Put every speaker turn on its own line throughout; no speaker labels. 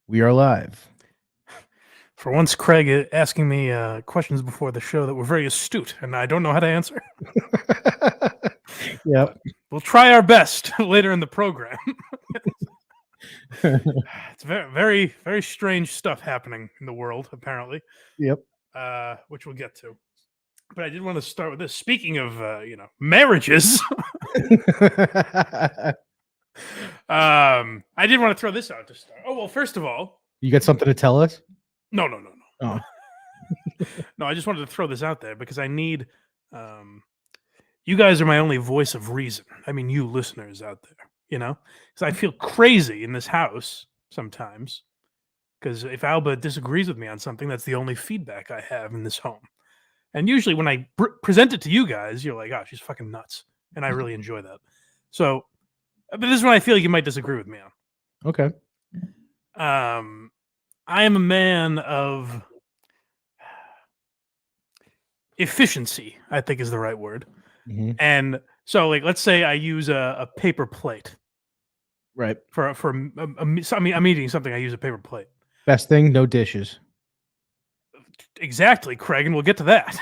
We are live.
For once, Craig asking me questions before the show that were very astute, and I don't know how to answer.
Yep.
But we'll try our best later in the program. It's very, very, very strange stuff happening in the world, apparently.
Yep.
Which we'll get to. But I did want to start with this. Speaking of, marriages, I did want to throw this out to start. Oh well, first of all,
You got something to tell us?
no.
Oh.
No, I just wanted to throw this out there because I need. You guys are my only voice of reason. I mean, you listeners out there, because I feel crazy in this house sometimes. Because if Alba disagrees with me on something, that's the only feedback I have in this home. And usually when I present it to you guys, you're like, oh, she's fucking nuts. And I really enjoy that. So, but this is when I feel like you might disagree with me on.
Okay.
I am a man of efficiency, I think is the right word.
Mm-hmm.
And so, like, let's say I use a paper plate.
Right.
I'm eating something, I use a paper plate.
Best thing, no dishes.
Exactly, Craig, and we'll get to that.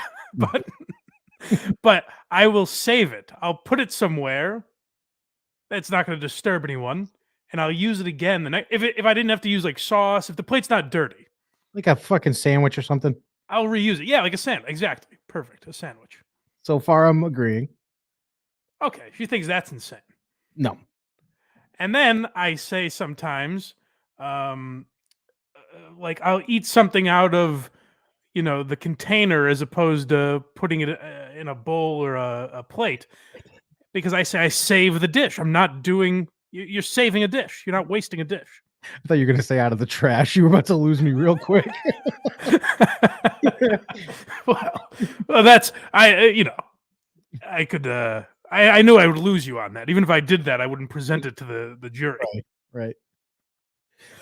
but I will save it. I'll put it somewhere that's not going to disturb anyone, and I'll use it again the next. If I didn't have to use like sauce, if the plate's not dirty,
Like a fucking sandwich or something.
I'll reuse it. Yeah, like a sandwich. Exactly, perfect. A sandwich.
So far, I'm agreeing.
Okay, she thinks that's insane.
No.
And then I say sometimes, like I'll eat something out of, the container as opposed to putting it in a bowl or a plate, because I say I save the dish. I'm not doing. You're saving a dish. You're not wasting a dish.
I thought you were going to say out of the trash. You were about to lose me real quick.
well, that's I could. I knew I would lose you on that. Even if I did that, I wouldn't present it to the jury.
Right.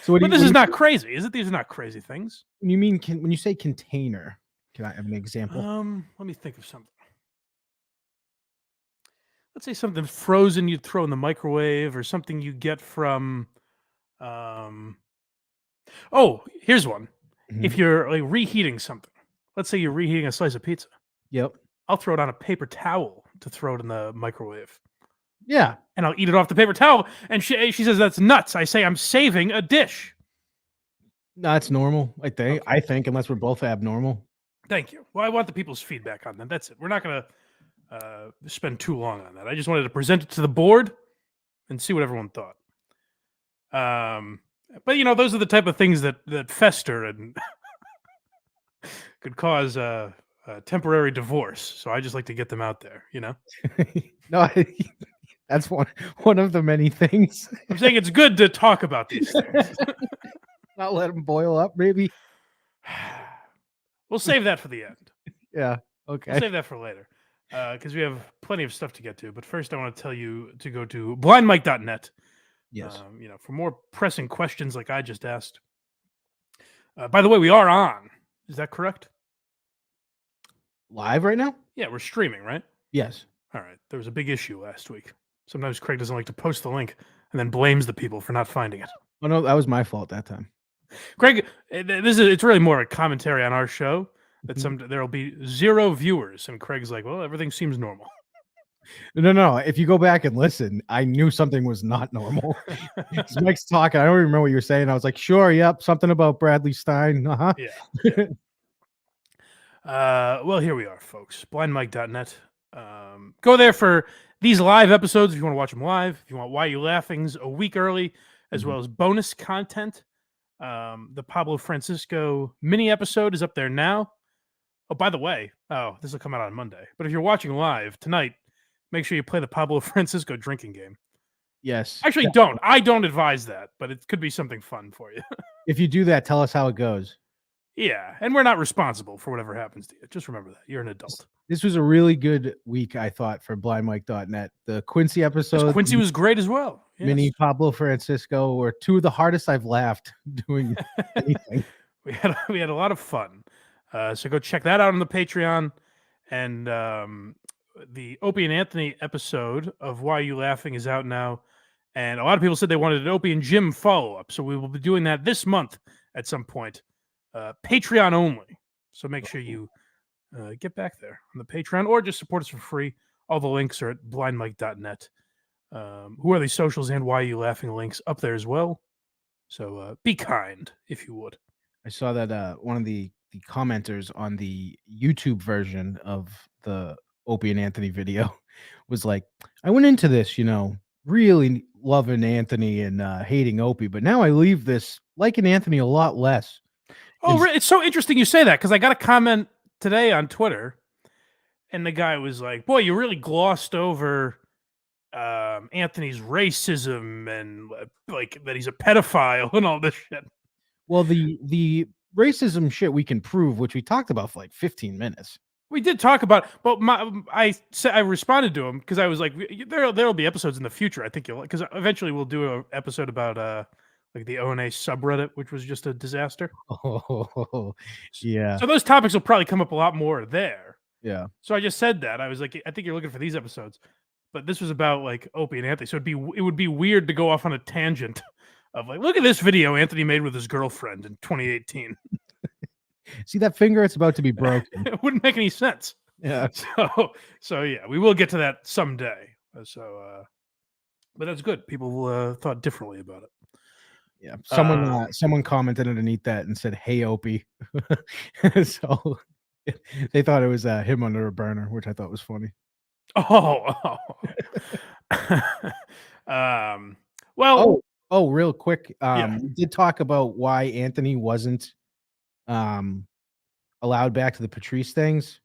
So
but this is not crazy, is it? These are not crazy things.
When you mean when you say container, can I have an example?
Let me think of something. Let's say something frozen you'd throw in the microwave, or something you get from. Oh, here's one. Mm-hmm. If you're like reheating something, let's say you're reheating a slice of pizza.
Yep.
I'll throw it on a paper towel to throw it in the microwave.
Yeah.
And I'll eat it off the paper towel. And she says that's nuts. I say I'm saving a dish.
No, that's normal. I think, unless we're both abnormal.
Thank you. Well, I want the people's feedback on that. That's it. We're not going to spend too long on that. I just wanted to present it to the board and see what everyone thought. But those are the type of things that fester and could cause a temporary divorce. So I just like to get them out there.
No, that's one of the many things.
I'm saying it's good to talk about these things.
Not let them boil up, maybe.
We'll save that for the end.
Yeah. Okay.
We'll save that for later, because we have plenty of stuff to get to. But first, I want to tell you to go to blindmike.net.
Yes.
For more pressing questions like I just asked. By the way, we are on. Is that correct?
Live right now?
Yeah, we're streaming, right?
Yes.
All right. There was a big issue last week. Sometimes Craig doesn't like to post the link and then blames the people for not finding it.
Oh no, that was my fault that time. Craig,
it's really more a commentary on our show that there'll be 0 viewers, and Craig's like, well, everything seems normal.
No. If you go back and listen, I knew something was not normal. Mike's talking. I don't even remember what you were saying. I was like, sure, yep, something about Bradley Stein.
Yeah. Well, here we are, folks. Blindmike.net. Go there for these live episodes if you want to watch them live. If you want Why You Laughing's a week early, as well as bonus content. The Pablo Francisco mini episode is up there now. Oh, by the way, this will come out on Monday. But if you're watching live tonight, make sure you play the Pablo Francisco drinking game.
Yes.
Actually, don't. I don't advise that, but it could be something fun for you.
If you do that, tell us how it goes.
Yeah, and we're not responsible for whatever happens to you. Just remember that. You're an adult.
This was a really good week, I thought, for blindmike.net. The Quincy episode.
Quincy was great as well.
Yes. Mini Pablo Francisco were 2 of the hardest I've laughed doing anything.
we had a lot of fun. So go check that out on the Patreon. And the Opie and Anthony episode of Why You Laughing is out now. And a lot of people said they wanted an Opie and Jim follow-up. So we will be doing that this month at some point. Patreon only. So make sure you get back there on the Patreon or just support us for free. All the links are at blindmike.net. Who are these socials and why are you laughing links up there as well. So be kind, if you would.
I saw that one of the commenters on the YouTube version of the Opie and Anthony video was like, I went into this, really loving Anthony and hating Opie, but now I leave this liking Anthony a lot less.
Oh, it's so interesting you say that because I got a comment today on Twitter, and the guy was like, "Boy, you really glossed over Anthony's racism and like that he's a pedophile and all this shit."
Well, the racism shit we can prove, which we talked about for like 15 minutes.
We did talk about, but I responded to him because I was like, "There'll be episodes in the future. I think you'll because eventually we'll do an episode about like the O&A subreddit, which was just a disaster."
Oh, yeah.
So those topics will probably come up a lot more there.
Yeah.
So I just said that. I was like, I think you're looking for these episodes. But this was about like Opie and Anthony. So it would be weird to go off on a tangent of like, look at this video Anthony made with his girlfriend in 2018.
See that finger? It's about to be broken.
It wouldn't make any sense.
Yeah.
So yeah, we will get to that someday. But that's good. People thought differently about it.
Yeah. Someone commented underneath that and said, "Hey, Opie." So they thought it was him under a burner, which I thought was funny.
Oh. Well.
Oh, real quick.
Yeah.
We did talk about why Anthony wasn't allowed back to the Patrice things,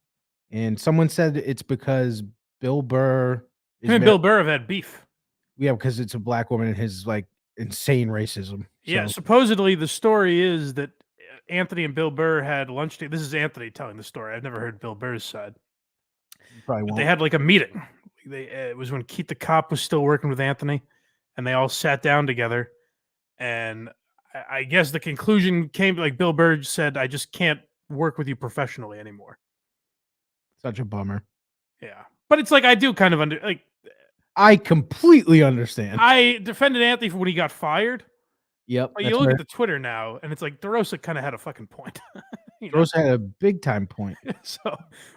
and someone said it's because Bill Burr.
Him and Bill Burr have had beef.
Yeah, because it's a black woman and his like insane racism.
Yeah, supposedly the story is that Anthony and Bill Burr had lunch. This is Anthony telling the story. I've never heard Bill Burr's side.
But
they had like a meeting. It was when Keith the cop was still working with Anthony, and they all sat down together. And I guess the conclusion came like Bill Burr said, "I just can't work with you professionally anymore."
Such a bummer.
Yeah, but it's like I do kind of
I completely understand.
I defended Anthony for when he got fired.
Yep.
But you look at the Twitter now, and it's like DeRosa kind of had a fucking point.
DeRosa had a big time point.
So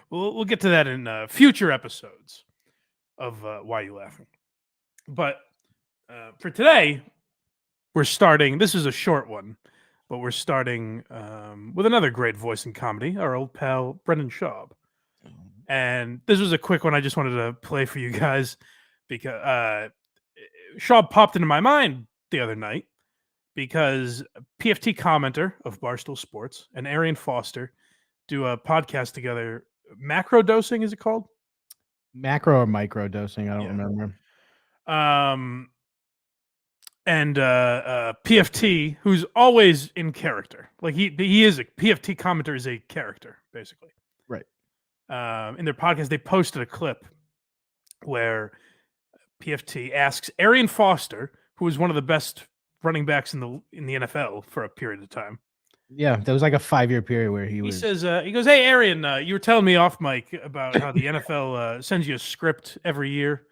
we'll get to that in future episodes of Why You Laughing. But for today, we're starting. This is a short one, but we're starting with another great voice in comedy, our old pal Brendan Schaub. And this was a quick one I just wanted to play for you guys because Schaub popped into my mind the other night because PFT commenter of Barstool Sports and Arian Foster do a podcast together. Macro dosing, is it called?
Macro or micro dosing? I don't remember.
And PFT, who's always in character, like he is a PFT commenter, is a character basically.
Right.
In their podcast, they posted a clip where PFT asks Arian Foster, who was one of the best running backs in the NFL for a period of time.
Yeah, there was like a 5-year period where he
says, he goes, "Hey, Arian, you were telling me off mic about how the NFL sends you a script every year,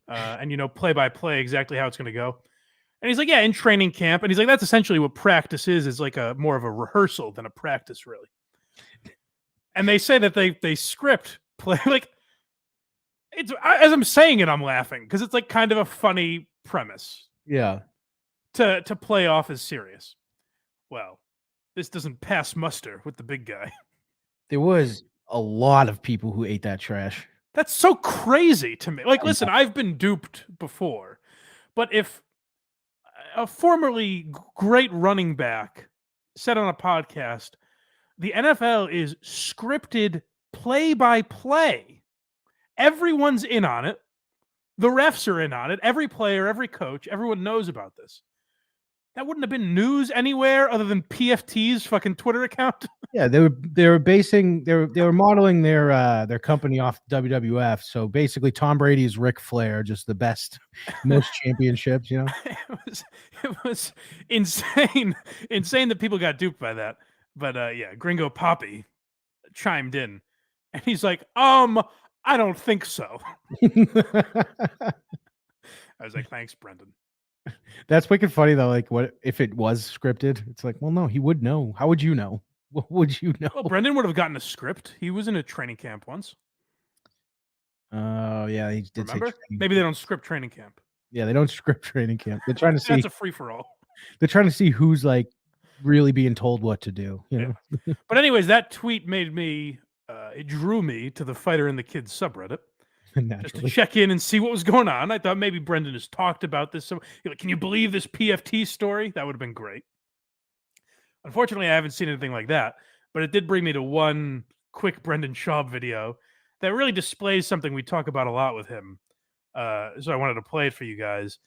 and play by play exactly how it's going to go." And he's like, "Yeah, in training camp." And he's like, "That's essentially what practice is like a more of a rehearsal than a practice, really." And they say that they script play like it's as I'm saying it, I'm laughing because it's like kind of a funny premise.
Yeah.
To play off as serious. Well, this doesn't pass muster with the big guy.
There was a lot of people who ate that trash.
That's so crazy to me. Like, listen, I've been duped before, but if a formerly great running back said on a podcast, the NFL is scripted play by play. Everyone's in on it. The refs are in on it. Every player, every coach, everyone knows about this. That wouldn't have been news anywhere other than PFT's fucking Twitter account.
Yeah, they were modeling their company off WWF. So basically, Tom Brady is Ric Flair, just the best, most championships.
It was insane that people got duped by that. But yeah, Gringo Poppy chimed in, and he's like, I don't think so. I was like, thanks, Brendan.
That's wicked funny though. Like, what if it was scripted? It's like, well, no, he would know. How would you know? What would you know?
Well, Brendan would have gotten a script. He was in a training camp once.
Oh yeah, he did say
Remember?
training.
Maybe they don't script training camp.
Yeah, they don't script training camp. They're trying to see.
That's a free for all.
They're trying to see who's like really being told what to do. You
Yeah.
know.
But anyways, that tweet made me. It drew me to the Fighter and the Kids subreddit. Just to
Naturally.
check in and see what was going on. I thought maybe Brendan has talked about this. So, like, can you believe this PFT story? That would have been great. Unfortunately, I haven't seen anything like that, but it did bring me to one quick Brendan Schaub video that really displays something we talk about a lot with him. So I wanted to play it for you guys.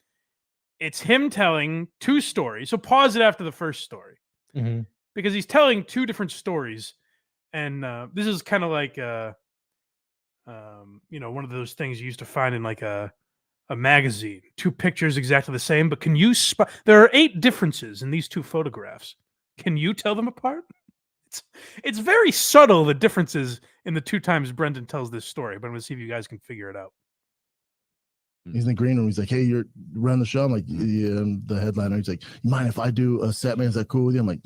It's him telling two stories. So pause it after the first story
Mhm.
because he's telling two different stories. And this is kind of like, one of those things you used to find in like a magazine. Two pictures exactly the same, but can you spot? There are 8 differences in these two photographs. Can you tell them apart? It's very subtle, the differences in the 2 times Brendan tells this story, but I'm gonna see if you guys can figure it out.
He's in the green room. He's like, "Hey, you're running the show." I'm like, "Yeah." I'm the headliner. He's like, "You mind if I do a set, man? Is that cool with you?" I'm like,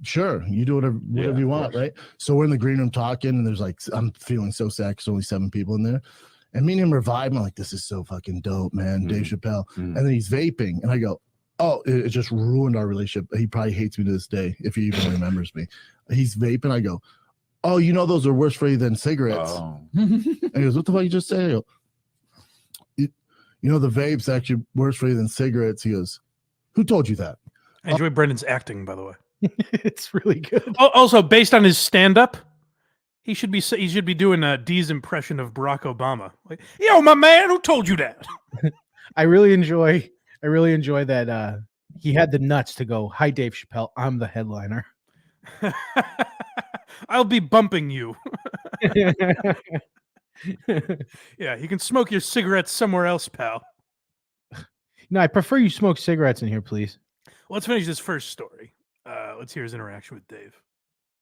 "Sure, you do whatever you want, right?" So we're in the green room talking, and there's like, I'm feeling so sad because only 7 people in there, and me and him are vibing. I'm like, "This is so fucking dope, man." Dave Chappelle, and then he's vaping, and I go, "Oh, it just ruined our relationship." He probably hates me to this day if he even remembers me. He's vaping. I go, "Oh, you know those are worse for you than cigarettes." And he goes, "What the fuck you just say?" I go, "You know the vape's actually worse for you than cigarettes." He goes, "Who told you that?"
I enjoy Brendan's acting, by the way.
It's really good.
Also, based on his stand-up, he should be doing D's impression of Barack Obama. Like, yo, my man, who told you that?
I really enjoy that he had the nuts to go, "Hi, Dave Chappelle. I'm the headliner."
I'll be bumping you. Yeah, you can smoke your cigarettes somewhere else, pal.
No, I prefer you smoke cigarettes in here, please.
Let's finish this first story. Let's hear his interaction with Dave.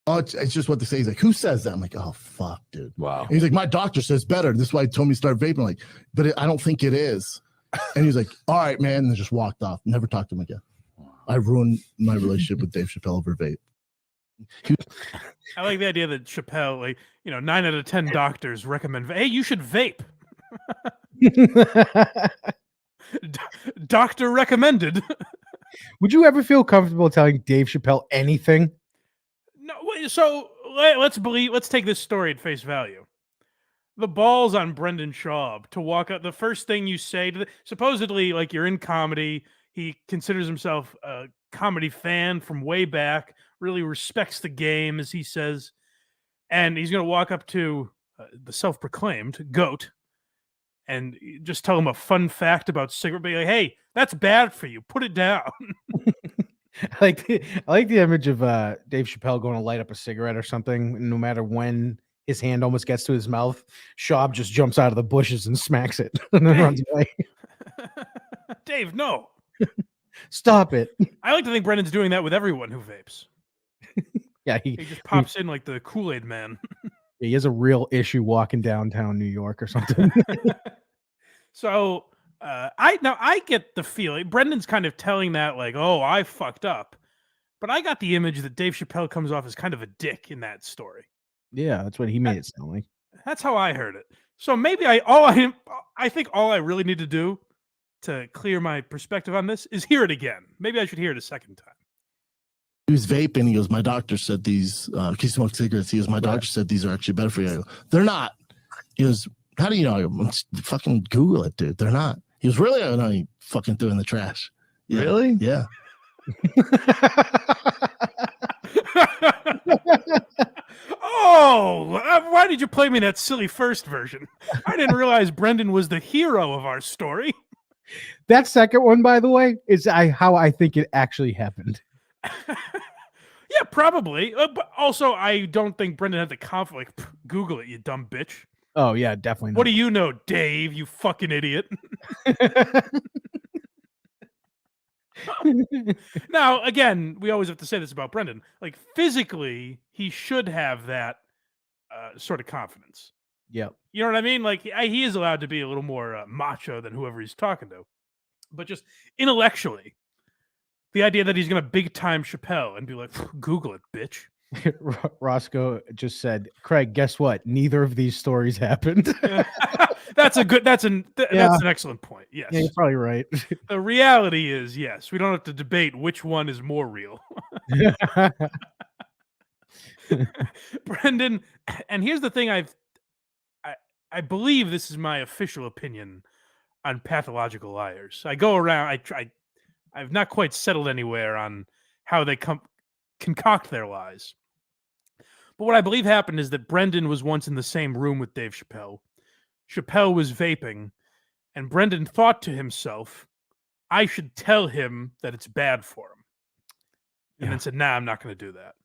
Oh, it's just what they say. He's like, "Who says that?" I'm like, "Oh, fuck, dude."
Wow.
And he's like, "My doctor says better. This is why he told me to start vaping." I'm like, "But I don't think it is." And he's like, "All right, man," and then just walked off. Never talked to him again. I ruined my relationship with Dave Chappelle over vape.
I like the idea that Chappelle, like, 9 out of 10 doctors recommend, hey, you should vape. Doctor recommended.
Would you ever feel comfortable telling Dave Chappelle anything?
No, so let's take this story at face value. The balls on Brendan Schaub to walk out. The first thing you say to supposedly, like, you're in comedy. He considers himself a comedy fan from way back, really respects the game, as he says. And he's going to walk up to the self-proclaimed GOAT and just tell him a fun fact about cigarette. Be like, hey, that's bad for you. Put it down.
I like the image of Dave Chappelle going to light up a cigarette or something. And no matter when his hand almost gets to his mouth, Schaub just jumps out of the bushes and smacks it and then runs away.
Dave, no.
Stop it.
I like to think Brendan's doing that with everyone who vapes.
Yeah,
he just pops in like the Kool-Aid man.
He has a real issue walking downtown New York or something.
So I get the feeling Brendan's kind of telling that like, oh, I fucked up. But I got the image that Dave Chappelle comes off as kind of a dick in that story.
Yeah, that's what he made it sound like.
That's how I heard it. So maybe I think all I really need to do to clear my perspective on this is hear it again. Maybe I should hear it a second time.
He was vaping. He goes, "My doctor said these." He smoked cigarettes. He goes, "My doctor said these are actually better for you." I go, "They're not." He goes, "How do you know?" I go, "Fucking Google it, dude. They're not." He goes, "Really?" I go, "No, he fucking threw in the trash." Yeah.
Really?
Yeah.
Oh, why did you play me that silly first version? I didn't realize Brendan was the hero of our story.
That second one, by the way, is how I think it actually happened.
Yeah, probably. But also, I don't think Brendan had the conflict. Like, Google it, you dumb bitch.
Oh, yeah, definitely not.
What do you know, Dave, you fucking idiot? Now, again, we always have to say this about Brendan. Like, physically, he should have that sort of confidence.
Yep.
You know what I mean? Like, he is allowed to be a little more macho than whoever he's talking to. but just intellectually, the idea that he's going to big time Chappelle and be like, Google it, bitch.
Roscoe just said, Craig, guess what? Neither of these stories happened.
That's an excellent point. Yes.
Yeah, you're probably right.
The reality is, yes, we don't have to debate which one is more real. Brendan, and here's the thing I believe this is my official opinion on pathological liars. I go around, I've not quite settled anywhere on how they concoct their lies. But what I believe happened is that Brendan was once in the same room with Dave Chappelle. Chappelle was vaping, and Brendan thought to himself, I should tell him that it's bad for him. And then said, nah, I'm not going to do that.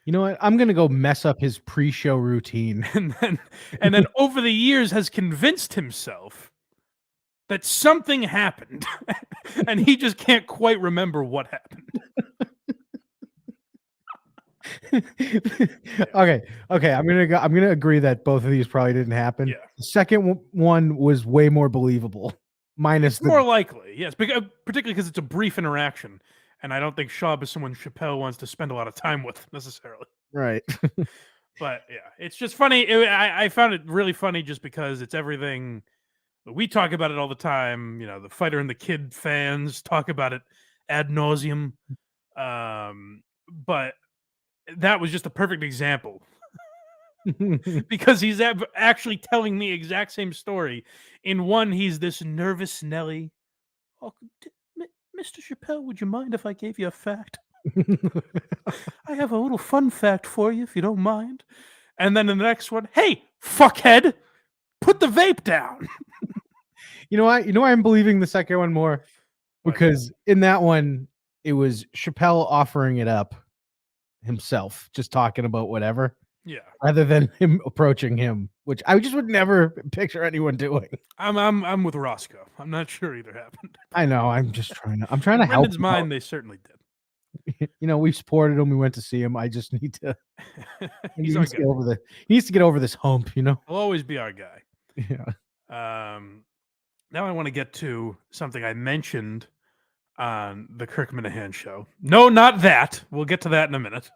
You know what? I'm going to go mess up his pre-show routine.
And then over the years has convinced himself that something happened and he just can't quite remember what happened.
Okay. I'm gonna agree that both of these probably didn't happen.
Yeah.
The second one was way more believable. Minus
more likely, yes, particularly because it's a brief interaction, and I don't think Schaub is someone Chappelle wants to spend a lot of time with necessarily.
Right.
But yeah, it's just funny. I found it really funny just because it's everything. We talk about it all the time. You know, the Fighter and the Kid fans talk about it ad nauseum. But that was just a perfect example because he's actually telling me exact same story. In one, he's this nervous Nelly. Oh, Mr. Chappelle, would you mind if I gave you a fact? I have a little fun fact for you, if you don't mind. And then in the next one, hey, fuckhead, put the vape down.
You know why I'm believing the second one more? Because in that one, it was Chappelle offering it up himself, just talking about whatever.
Yeah.
Rather than him approaching him, which I just would never picture anyone doing.
I'm with Roscoe. I'm not sure either happened.
I know. I'm trying to help.
Brendan's mind, they certainly did.
You know, we supported him. We went to see him. I just need to. he
He's
needs to get over he needs to get over this hump. You know.
He'll always be our guy.
Yeah.
Now I want to get to something I mentioned on the Kirk Minahan show. No, not that. We'll get to that in a minute.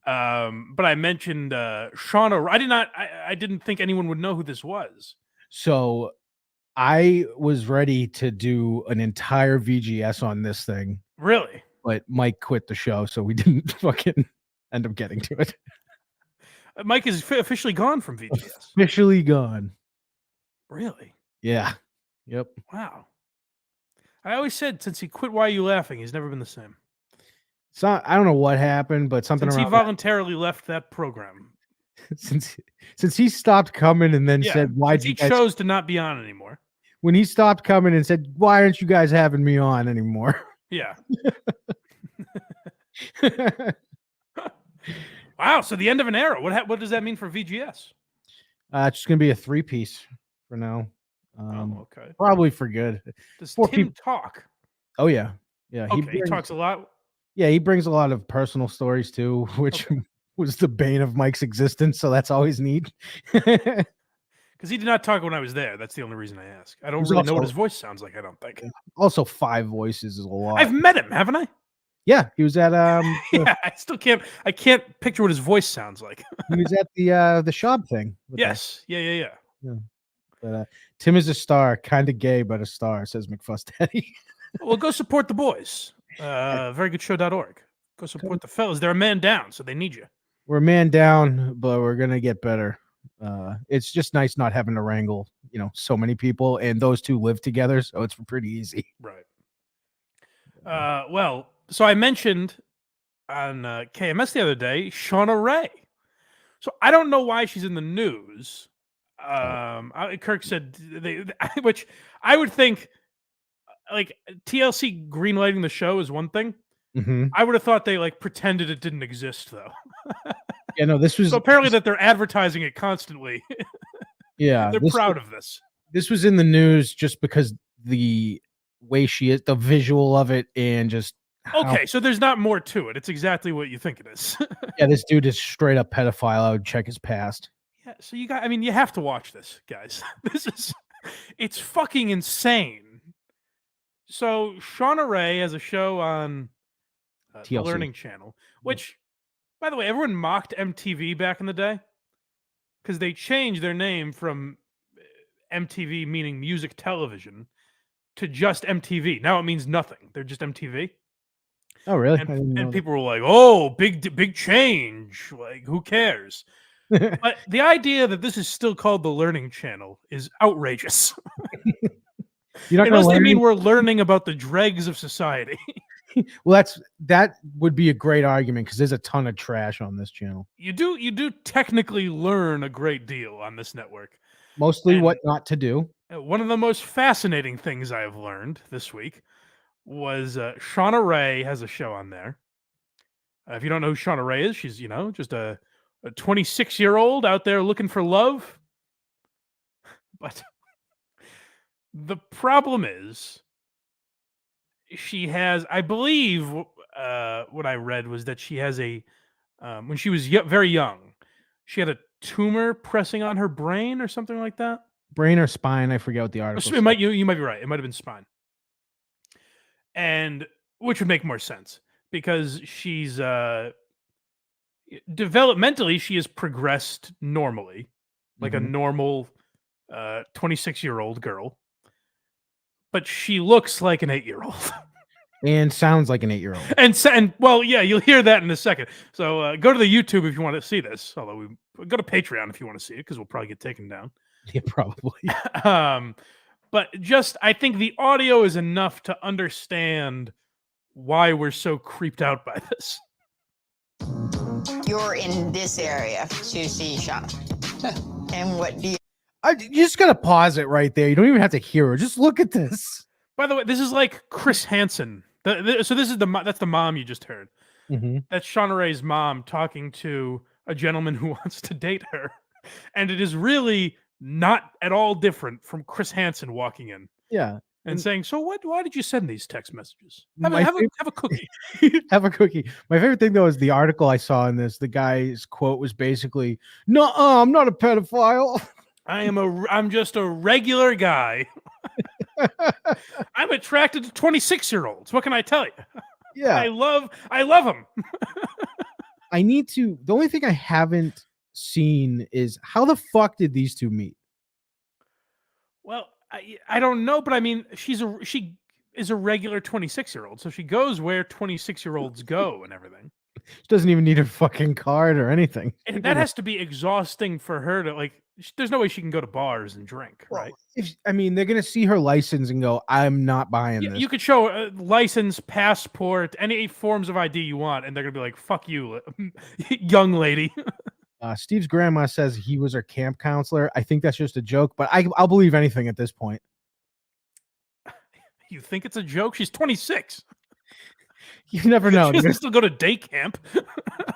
But I mentioned Shauna. I didn't think anyone would know who this was.
So I was ready to do an entire VGS on this thing.
Really?
But Mike quit the show, so we didn't fucking end up getting to it.
Mike is officially gone from VGS.
Officially gone.
Really?
Yeah. Yep.
Wow. I always said since he quit Why Are You Laughing, he's never been the same.
So I don't know what happened, but something
since he voluntarily left that program.
Since he stopped coming and then said, "Why
he chose to not be on anymore?"
When he stopped coming and said, "Why aren't you guys having me on anymore?"
Yeah. Wow. So the end of an era. What does that mean for VGS?
It's just gonna be a 3-piece for now.
Okay.
Probably for good.
Does Tim talk?
Oh yeah.
Okay, he talks a lot.
Yeah, he brings a lot of personal stories too, which was the bane of Mike's existence. So that's always neat.
Because he did not talk when I was there. That's the only reason I ask. I don't really know what his voice sounds like. I don't think.
Also, 5 voices is a lot.
I've met him, haven't I?
Yeah, he was at
yeah, I still can't. I can't picture what his voice sounds like.
He was at the Schaub thing.
Yes. Yeah.
But Tim is a star, kind of gay, but a star, says McFuss Daddy.
Well, go support the boys. Verygoodshow.org. Go support the fellas. They're a man down, so they need you.
We're a man down, but we're gonna get better. It's just nice not having to wrangle, so many people, and those two live together, so it's pretty easy.
Right. Well, so I mentioned on KMS the other day, Shauna Ray. So I don't know why she's in the news. Kirk said which I would think, like, TLC greenlighting the show is one thing.
Mm-hmm.
I would have thought they pretended it didn't exist, though.
Yeah, no, this was
so apparently that they're advertising it constantly.
Yeah,
they're proud of this.
This was in the news just because the way she is, the visual of it, and just
okay. So there's not more to it. It's exactly what you think it is.
Yeah, this dude is straight up pedophile. I would check his past.
Yeah, so you have to watch this, guys. It's fucking insane. So Shauna Ray has a show on the
TLC.
Learning Channel, which, by the way, everyone mocked MTV back in the day because they changed their name from MTV, meaning music television, to just MTV. Now it means nothing. They're just MTV.
Oh, really?
And people were like, "Oh, big change! Like, who cares?" But the idea that this is still called the Learning Channel is outrageous.
You're not
Unless
going
they
to
mean we're learning about the dregs of society.
Well, that would be a great argument because there's a ton of trash on this channel.
You do technically learn a great deal on this network.
Mostly
And
what not to do.
one of the most fascinating things I have learned this week was Shauna Ray has a show on there. If you don't know who Shauna Ray is, she's just a 26-year-old out there looking for love. But the problem is, she has, I believe, what I read was that she has a, when she was very young, she had a tumor pressing on her brain or something like that.
Brain or spine? I forget what the article.
You might be right. It might have been spine, and which would make more sense because she's developmentally she has progressed normally, like a normal 26-year-old girl, but she looks like an 8-year-old.
And sounds like an 8-year-old.
And well, yeah, you'll hear that in a second. So go to the YouTube if you want to see this. Although we go to Patreon if you want to see it, because we'll probably get taken down.
Yeah, probably.
But just I think the audio is enough to understand why we're so creeped out by this.
You're in this area to see Shauna. And what do you...
You just gotta pause it right there. You don't even have to hear her. Just look at this.
By the way, this is like Chris Hansen. So this is that's the mom you just heard. That's Shauna Ray's mom talking to a gentleman who wants to date her, and it is really not at all different from Chris Hansen walking in.
Yeah.
And saying, "So what? Why did you send these text messages? Have a cookie."
Have a cookie. My favorite thing though is the article I saw in this. The guy's quote was basically, "No, I'm not a pedophile.
I'm just a regular guy. I'm attracted to 26-year-olds. What can I tell you?
Yeah,
I love them."
The only thing I haven't seen is how the fuck did these two meet?
Well, I don't know, but I mean, she is a regular 26-year-old, so she goes where 26-year-olds go and everything.
She doesn't even need a fucking card or anything.
And that has to be exhausting for her to like. There's no way she can go to bars and drink, right?
They're gonna see her license and go, "I'm not buying this."
You could show a license, passport, any forms of ID you want, and they're gonna be like, "Fuck you, young lady."
Steve's grandma says he was her camp counselor. I think that's just a joke, but I'll believe anything at this point.
You think it's a joke? She's 26.
You never know.
She doesn't still go to day camp.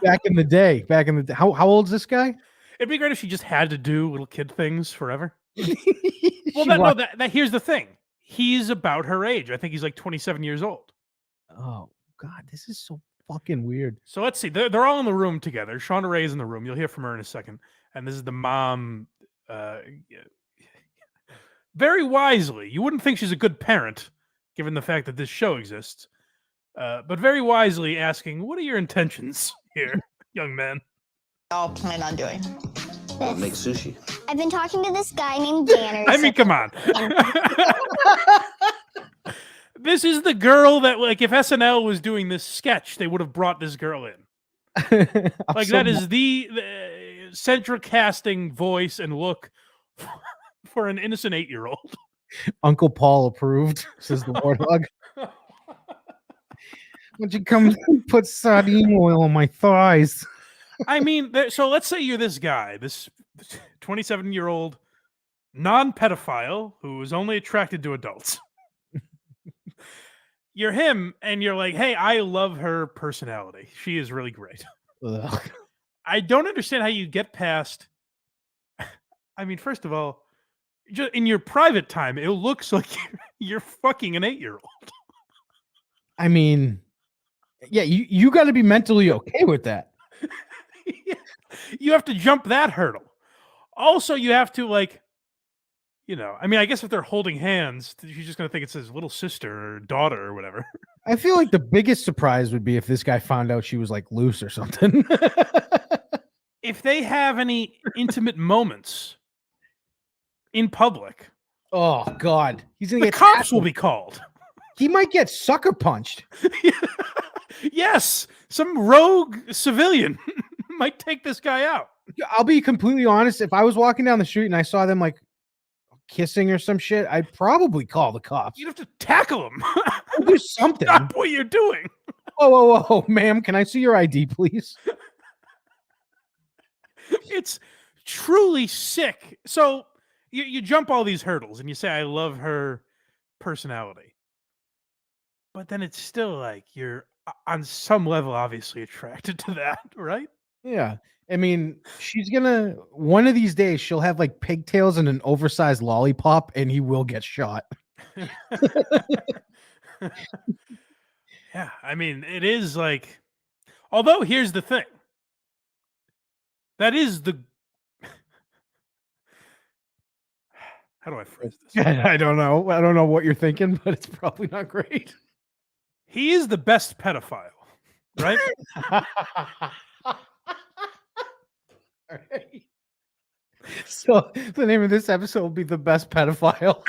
Back in the day. How old is this guy?
It'd be great if she just had to do little kid things forever. Well, here's the thing. He's about her age. I think he's like 27 years old.
Oh, God, this is so fucking weird.
So let's see. They're all in the room together. Shauna Ray's in the room. You'll hear from her in a second. And this is the mom. Very wisely. You wouldn't think she's a good parent, given the fact that this show exists. But very wisely asking, "What are your intentions here, young man?"
all plan on doing?
Make sushi.
I've been talking to this guy named Danner.
I mean, come on. This is the girl that, like, if SNL was doing this sketch, they would have brought this girl in. Like, that is the central casting voice and look for an innocent 8-year-old.
Uncle Paul approved, says the warthog. Would you come put sardine oil on my thighs?
I mean, so let's say you're this guy, this 27-year-old non-pedophile who is only attracted to adults. You're him, and you're like, "Hey, I love her personality. She is really great."
Ugh.
I don't understand how you get past. I mean, first of all, just in your private time, it looks like you're fucking an 8-year-old.
I mean, yeah, you got to be mentally okay with that.
You have to jump that hurdle. Also, you have to, like, you know, I mean, I guess if they're holding hands, she's just gonna think it's his little sister or daughter or whatever.
I feel like the biggest surprise would be if this guy found out she was like loose or something.
If they have any intimate moments in public,
Oh God, he's gonna
the
get
cops will
tackled.
be called.
He might get sucker punched.
Yes, some rogue civilian might take this guy out.
I'll be completely honest. If I was walking down the street and I saw them like kissing or some shit, I'd probably call the cops.
You'd have to tackle him.
Do something.
Stop what you're doing.
Whoa, ma'am, can I see your ID, please?
It's truly sick. So you jump all these hurdles and you say, I love her personality. But then it's still like you're on some level obviously attracted to that, right?
Yeah. I mean, she's gonna one of these days she'll have like pigtails and an oversized lollipop, and he will get shot.
Yeah, I mean, it is like, although here's the thing. That is the how do I phrase this?
I don't know. I don't know what you're thinking, but it's probably not great.
He is the best pedophile, right?
All right. So the name of this episode will be The Best Pedophile.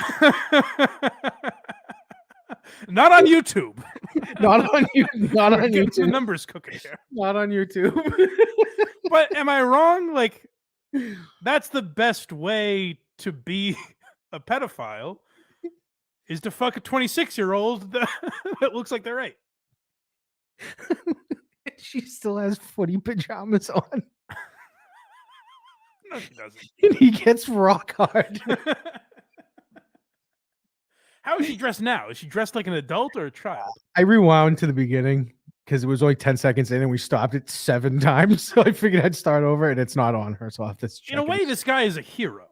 Not on YouTube.
Not on you. Not
We're
on
getting the
YouTube.
numbers cooking here.
Not on YouTube.
But am I wrong? Like, that's the best way to be a pedophile is to fuck a 26-year-old that looks like they're 8.
She still has footy pajamas on.
No, she doesn't.
And he gets rock hard.
How is she dressed now? Is she dressed like an adult or a child?
I rewound to the beginning because it was only 10 seconds in and we stopped it 7 times. So I figured I'd start over and it's not on her. So I'll have to check
In a way,
it.
this guy is a hero.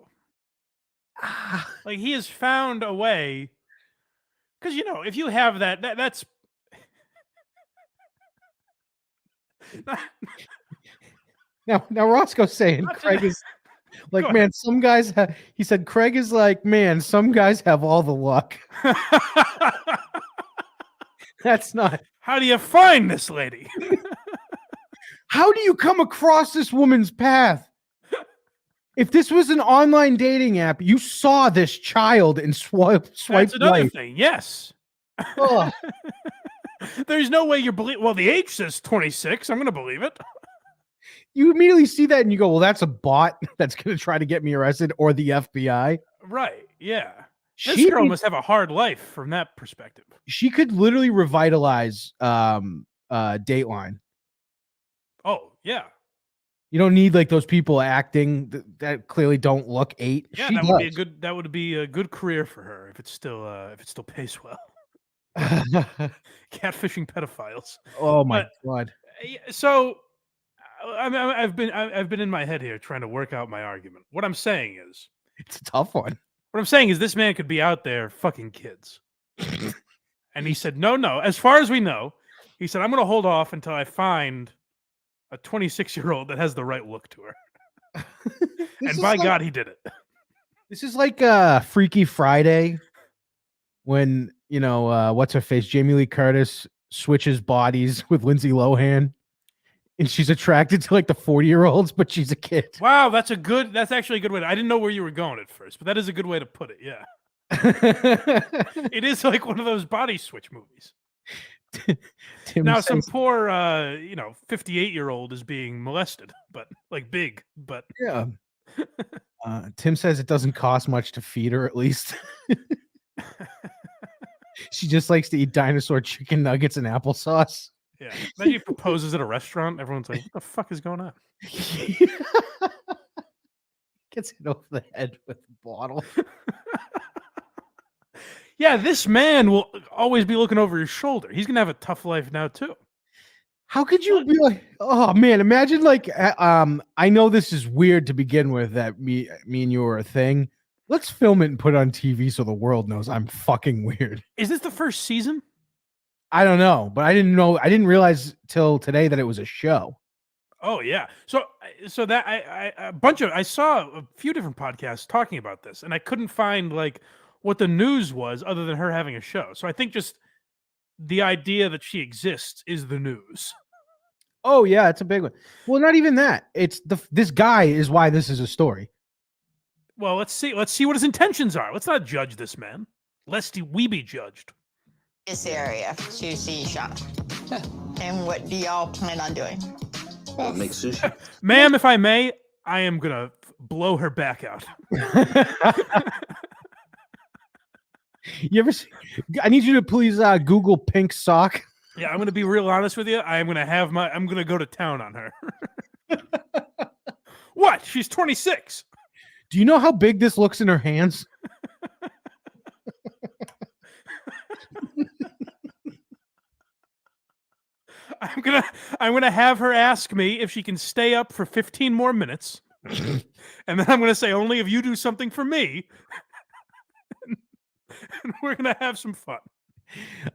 Like, he has found a way. Because, you know, if you have that's.
Now Roscoe's saying
Not to-
Craig is like,
Go
man, some guys he said Craig is like, man, some guys have all the luck. That's not.
How do you find this lady?
How do you come across this woman's path? If this was an online dating app, you saw this child and swipe
That's another
right.
thing. Yes.
Oh,
There's no way you're believe. Well, the age says 26. I'm going to believe it.
you immediately see that and you go, well, that's a bot that's going to try to get me arrested or the FBI.
Right. Yeah. This
She
girl
needs-
must have a hard life from that perspective.
she could literally revitalize Dateline.
Oh, yeah.
You don't need like those people acting that clearly don't look 8.
Yeah,
She
that would be a good career for her if it still pays well.
does.
Catfishing pedophiles.
Oh my
But-
God.
So I've been in my head here trying to work out my argument. What I'm saying is
It's a tough one.
this man could be out there fucking kids. And he said, no. As far as we know, he said, I'm going to hold off until I find a 26-year-old that has the right look to her. And by God, he did it.
This is like Freaky Friday when, you know, what's her face? Jamie Lee Curtis switches bodies with Lindsay Lohan. And she's attracted to like the 40-year-olds, but she's a kid.
Wow, that's actually a good way. I didn't know where you were going at first, but that is a good way to put it. Yeah. It is like one of those body switch movies.
Tim
Now,
says,
some poor, 58-year-old is being molested, but like big, but
yeah. Tim says it doesn't cost much to feed her, at least. She just likes to eat dinosaur chicken nuggets and applesauce.
yeah. Then he proposes at a restaurant. Everyone's like, what the fuck is going on?
Gets hit over the head with a bottle.
Yeah, this man will always be looking over his shoulder. He's going to have a tough life now, too.
How could you be like, oh man, imagine like, I know this is weird to begin with that me and you are a thing. Let's film it and put it on TV so the world knows I'm fucking weird.
Is this the first season?
I don't know, but I didn't realize till today that it was a show.
Oh yeah. So that I saw a few different podcasts talking about this, and I couldn't find like what the news was other than her having a show. So I think just the idea that she exists is the news.
Oh yeah, it's a big one. Well, not even that. It's this guy is why this is a story.
Well, let's see what his intentions are. Let's not judge this man, lest we be judged.
This area to see Sean. And what do y'all plan on doing?
I'll make sushi.
Ma'am, if I may, I am gonna blow her back out.
You ever see, I need you to please Google pink sock.
Yeah, I'm gonna be real honest with you. I'm gonna go to town on her. What? She's 26.
Do you know how big this looks in her hands?
I'm gonna have her ask me if she can stay up for 15 more minutes, and then I'm gonna say only if you do something for me, and we're gonna have some fun.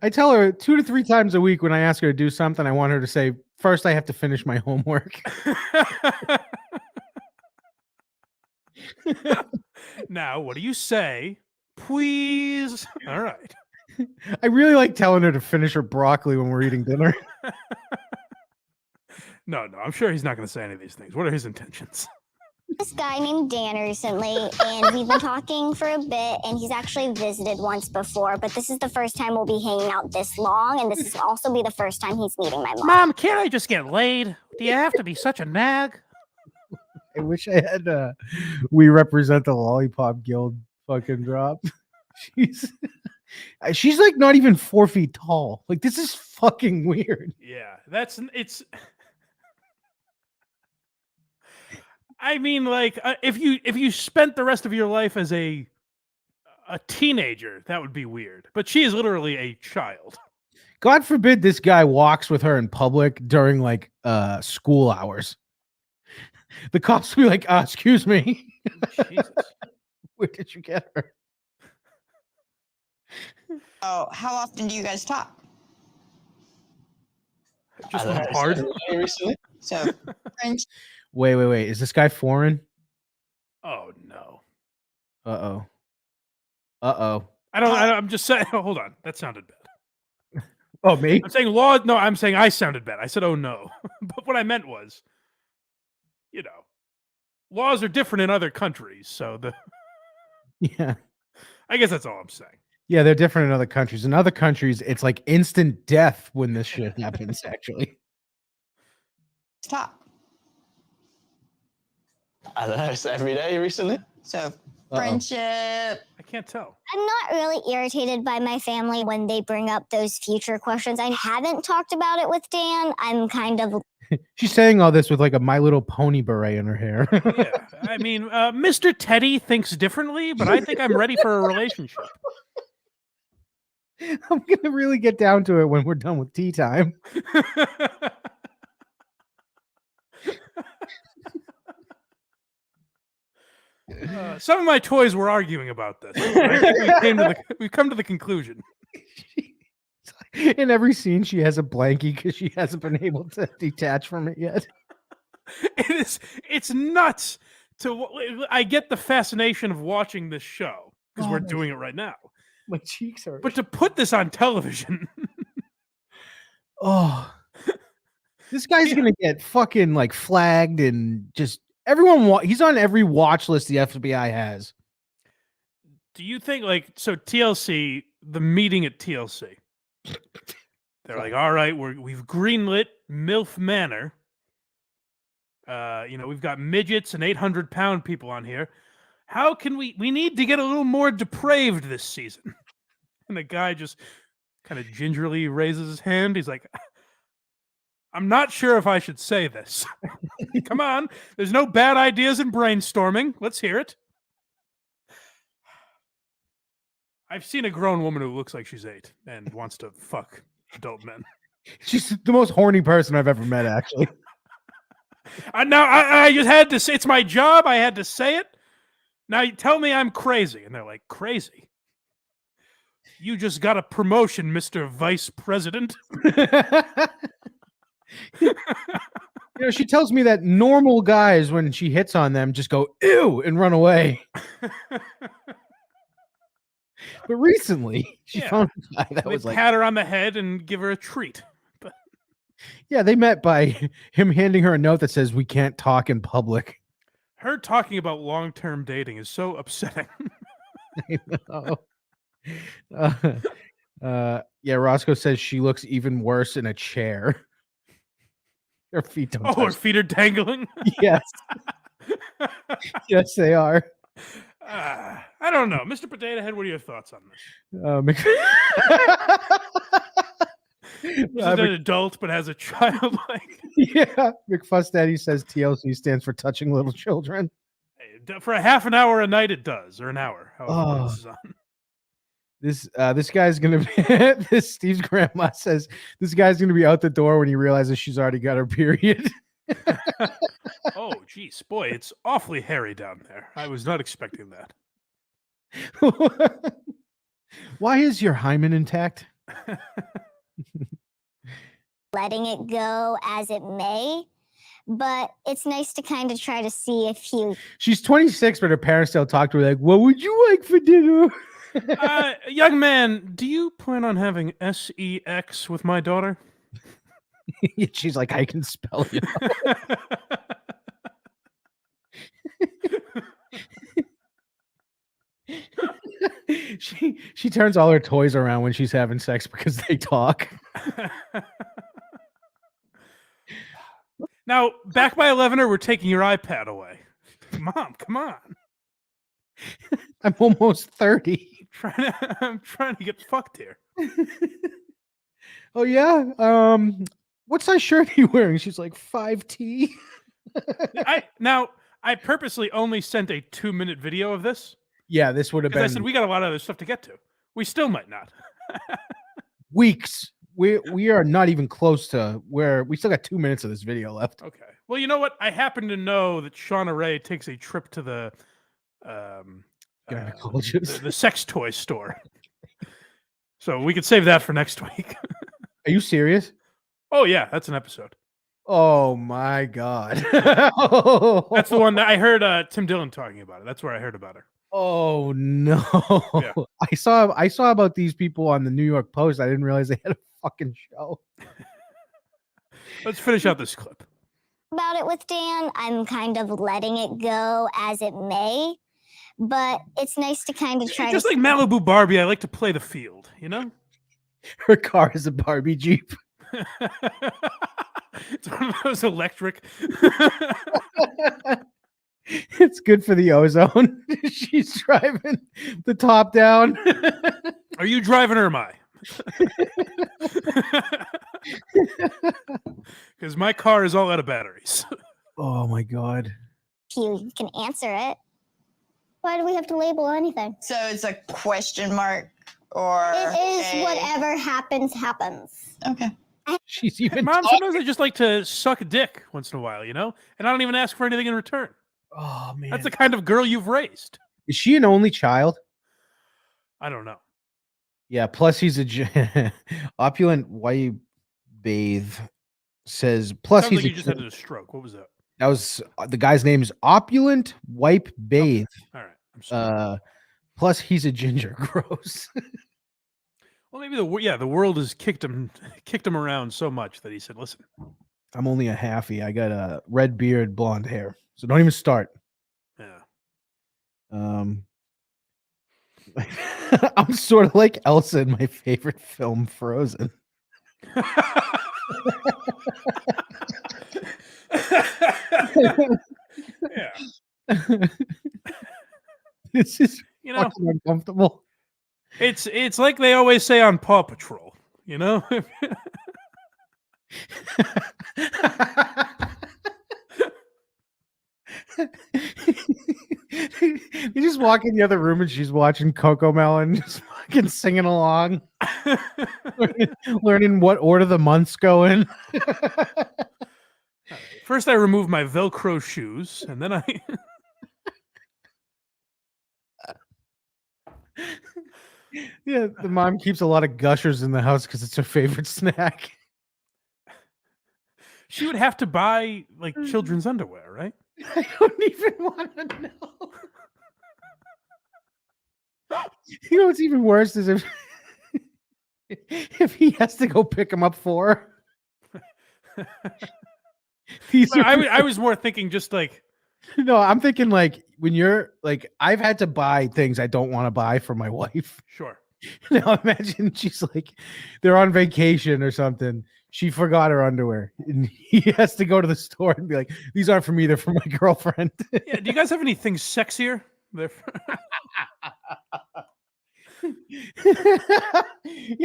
I tell her 2 to 3 times a week when I ask her to do something, I want her to say, first I have to finish my homework.
Now, what do you say? Please. All right.
I really like telling her to finish her broccoli when we're eating dinner.
No, I'm sure he's not going to say any of these things. What are his intentions?
This guy named Dan recently, and we've been talking for a bit, and he's actually visited once before, but this is the first time we'll be hanging out this long, and this will also be the first time he's meeting my mom.
Mom, can't I just get laid? Do you have to be such a nag?
I wish I had we represent the Lollipop Guild fucking drop. She's like not even 4 feet tall. Like, this is fucking weird.
Yeah, it's. I mean, like, if you spent the rest of your life as a teenager, that would be weird. But she is literally a child.
God forbid this guy walks with her in public during like school hours. The cops will be like, excuse me.
Jesus.
Where did you get her?
Oh, how often do you guys talk?
Just hard.
So, French.
Wait. Is this guy foreign?
Oh no.
Uh-oh.
I'm just saying. Oh, hold on. That sounded bad.
Oh, me?
I'm saying law. No, I'm saying I sounded bad. I said, oh no. But what I meant was, laws are different in other countries. So
Yeah.
I guess that's all I'm saying.
Yeah, they're different in other countries. In other countries, it's like instant death when this shit happens, actually.
Talk.
I don't know, it's every day recently.
So, friendship.
I can't tell.
I'm not really irritated by my family when they bring up those future questions. I haven't talked about it with Dan. I'm kind of...
She's saying all this with like a My Little Pony beret in her hair.
Yeah, I mean, Mr. Teddy thinks differently, but I think I'm ready for a relationship.
I'm going to really get down to it when we're done with tea time.
Some of my toys were arguing about this. I think we've come to the conclusion.
In every scene, she has a blankie because she hasn't been able to detach from it yet.
It's nuts. I get the fascination of watching this show because we're doing it right now.
My cheeks are.
But to put this on television,
this guy's gonna get fucking like flagged and just everyone. He's on every watch list the FBI has.
Do you think so? TLC, the meeting at TLC, they're like, all right, we've greenlit MILF Manor. We've got midgets and 800-pound people on here. How can we need to get a little more depraved this season? And the guy just kind of gingerly raises his hand. He's like, I'm not sure if I should say this. Come on. There's no bad ideas in brainstorming. Let's hear it. I've seen a grown woman who looks like she's 8 and wants to fuck adult men.
She's the most horny person I've ever met, actually.
I just had to say, it's my job. I had to say it. Now you tell me I'm crazy. And they're like, crazy? You just got a promotion, Mr. Vice President.
You know, she tells me that normal guys, when she hits on them, just go ew and run away. But recently, she
Yeah.
found a guy that
They
was like,
pat her on the head and give her a treat. But
yeah, they met by him handing her a note that says, "We can't talk in public."
her talking about long-term dating is so upsetting.
I know. Yeah, Roscoe says she looks even worse in a chair. Her feet don't
Oh, her
touch.
feet are dangling.
Yes. Yes, they are.
I don't know. Mr. Potato Head, what are your thoughts on this? She's an adult but has a child. Like,
yeah, McFuss Daddy says TLC stands for touching little children.
for a half an hour a night, it does, or an hour. However, this is on.
This guy's gonna be this Steve's grandma says this guy's gonna be out the door when he realizes she's already got her period.
Oh, geez, boy, it's awfully hairy down there. I was not expecting that.
Why is your hymen intact?
Letting it go as it may, but it's nice to kind of try to see if you.
She's 26, but her parents still talk to her like, "What would you like for dinner?"
Young man, do you plan on having sex with my daughter?
She's like, "I can spell you." She turns all her toys around when she's having sex because they talk.
Now, back by 11, we're taking your iPad away. Mom, come on.
I'm almost 30.
I'm trying to get fucked here.
Oh yeah. What size shirt are you wearing? She's like 5T.
I purposely only sent a 2-minute video of this.
Yeah, this would have been.
I said we got a lot of other stuff to get to. We still might not.
Weeks. We are not even close to where we still got 2 minutes of this video left.
Okay. Well, you know what? I happen to know that Shauna Ray takes a trip to the the sex toy store. So we could save that for next week.
Are you serious?
Oh yeah, that's an episode.
Oh my god.
That's the one that I heard Tim Dillon talking about it. That's where I heard about her.
Oh no.
Yeah.
I saw about these people on the New York Post. I didn't realize they had a fucking show.
Let's finish out this clip.
About it with Dan, I'm kind of letting it go as it may, but it's nice to kind of try
Just
to.
like Malibu Barbie, I like to play the field, you know?
Her car is a Barbie Jeep.
It's one of those electric.
It's good for the ozone. She's driving the top down.
Are you driving or am I? Because my car is all out of batteries.
Oh my god.
You can answer it. Why do we have to label anything?
So it's a question mark or
It is whatever happens, happens.
Okay.
She's even
Mom,
talking.
sometimes I just like to suck a dick once in a while, you know? And I don't even ask for anything in return.
Oh man.
That's the kind of girl you've raised.
Is she an only child?
I don't know.
Yeah, plus he's a opulent white bathe says plus
Sounds
he's
like
a
you just had a stroke. What was that?
that was the guy's name is opulent wipe bathe.
All right. I'm sorry.
Plus he's a ginger. Gross.
Well, maybe the world has kicked him around so much that he said, "Listen,
I'm only a halfie. I got a red beard, blonde hair. So don't even start.
yeah."
I'm sort of like Elsa in my favorite film, Frozen.
Yeah.
This is
You know,
fucking uncomfortable.
it's like they always say on Paw Patrol. You know.
You just walk in the other room and she's watching Coco Melon, just fucking singing along, learning what order the months go in.
First, I remove my Velcro shoes, and then I.
Yeah, the mom keeps a lot of Gushers in the house because it's her favorite snack.
She would have to buy like children's underwear, right?
I don't even want to know. You know what's even worse is if he has to go pick him up for her.
I was more thinking just like
No, I'm thinking like when you're like I've had to buy things I don't want to buy for my wife.
sure.
Now imagine she's like they're on vacation or something. She forgot her underwear and he has to go to the store and be like, these aren't for me, they're for my girlfriend.
Yeah, do you guys have anything sexier?
Yeah,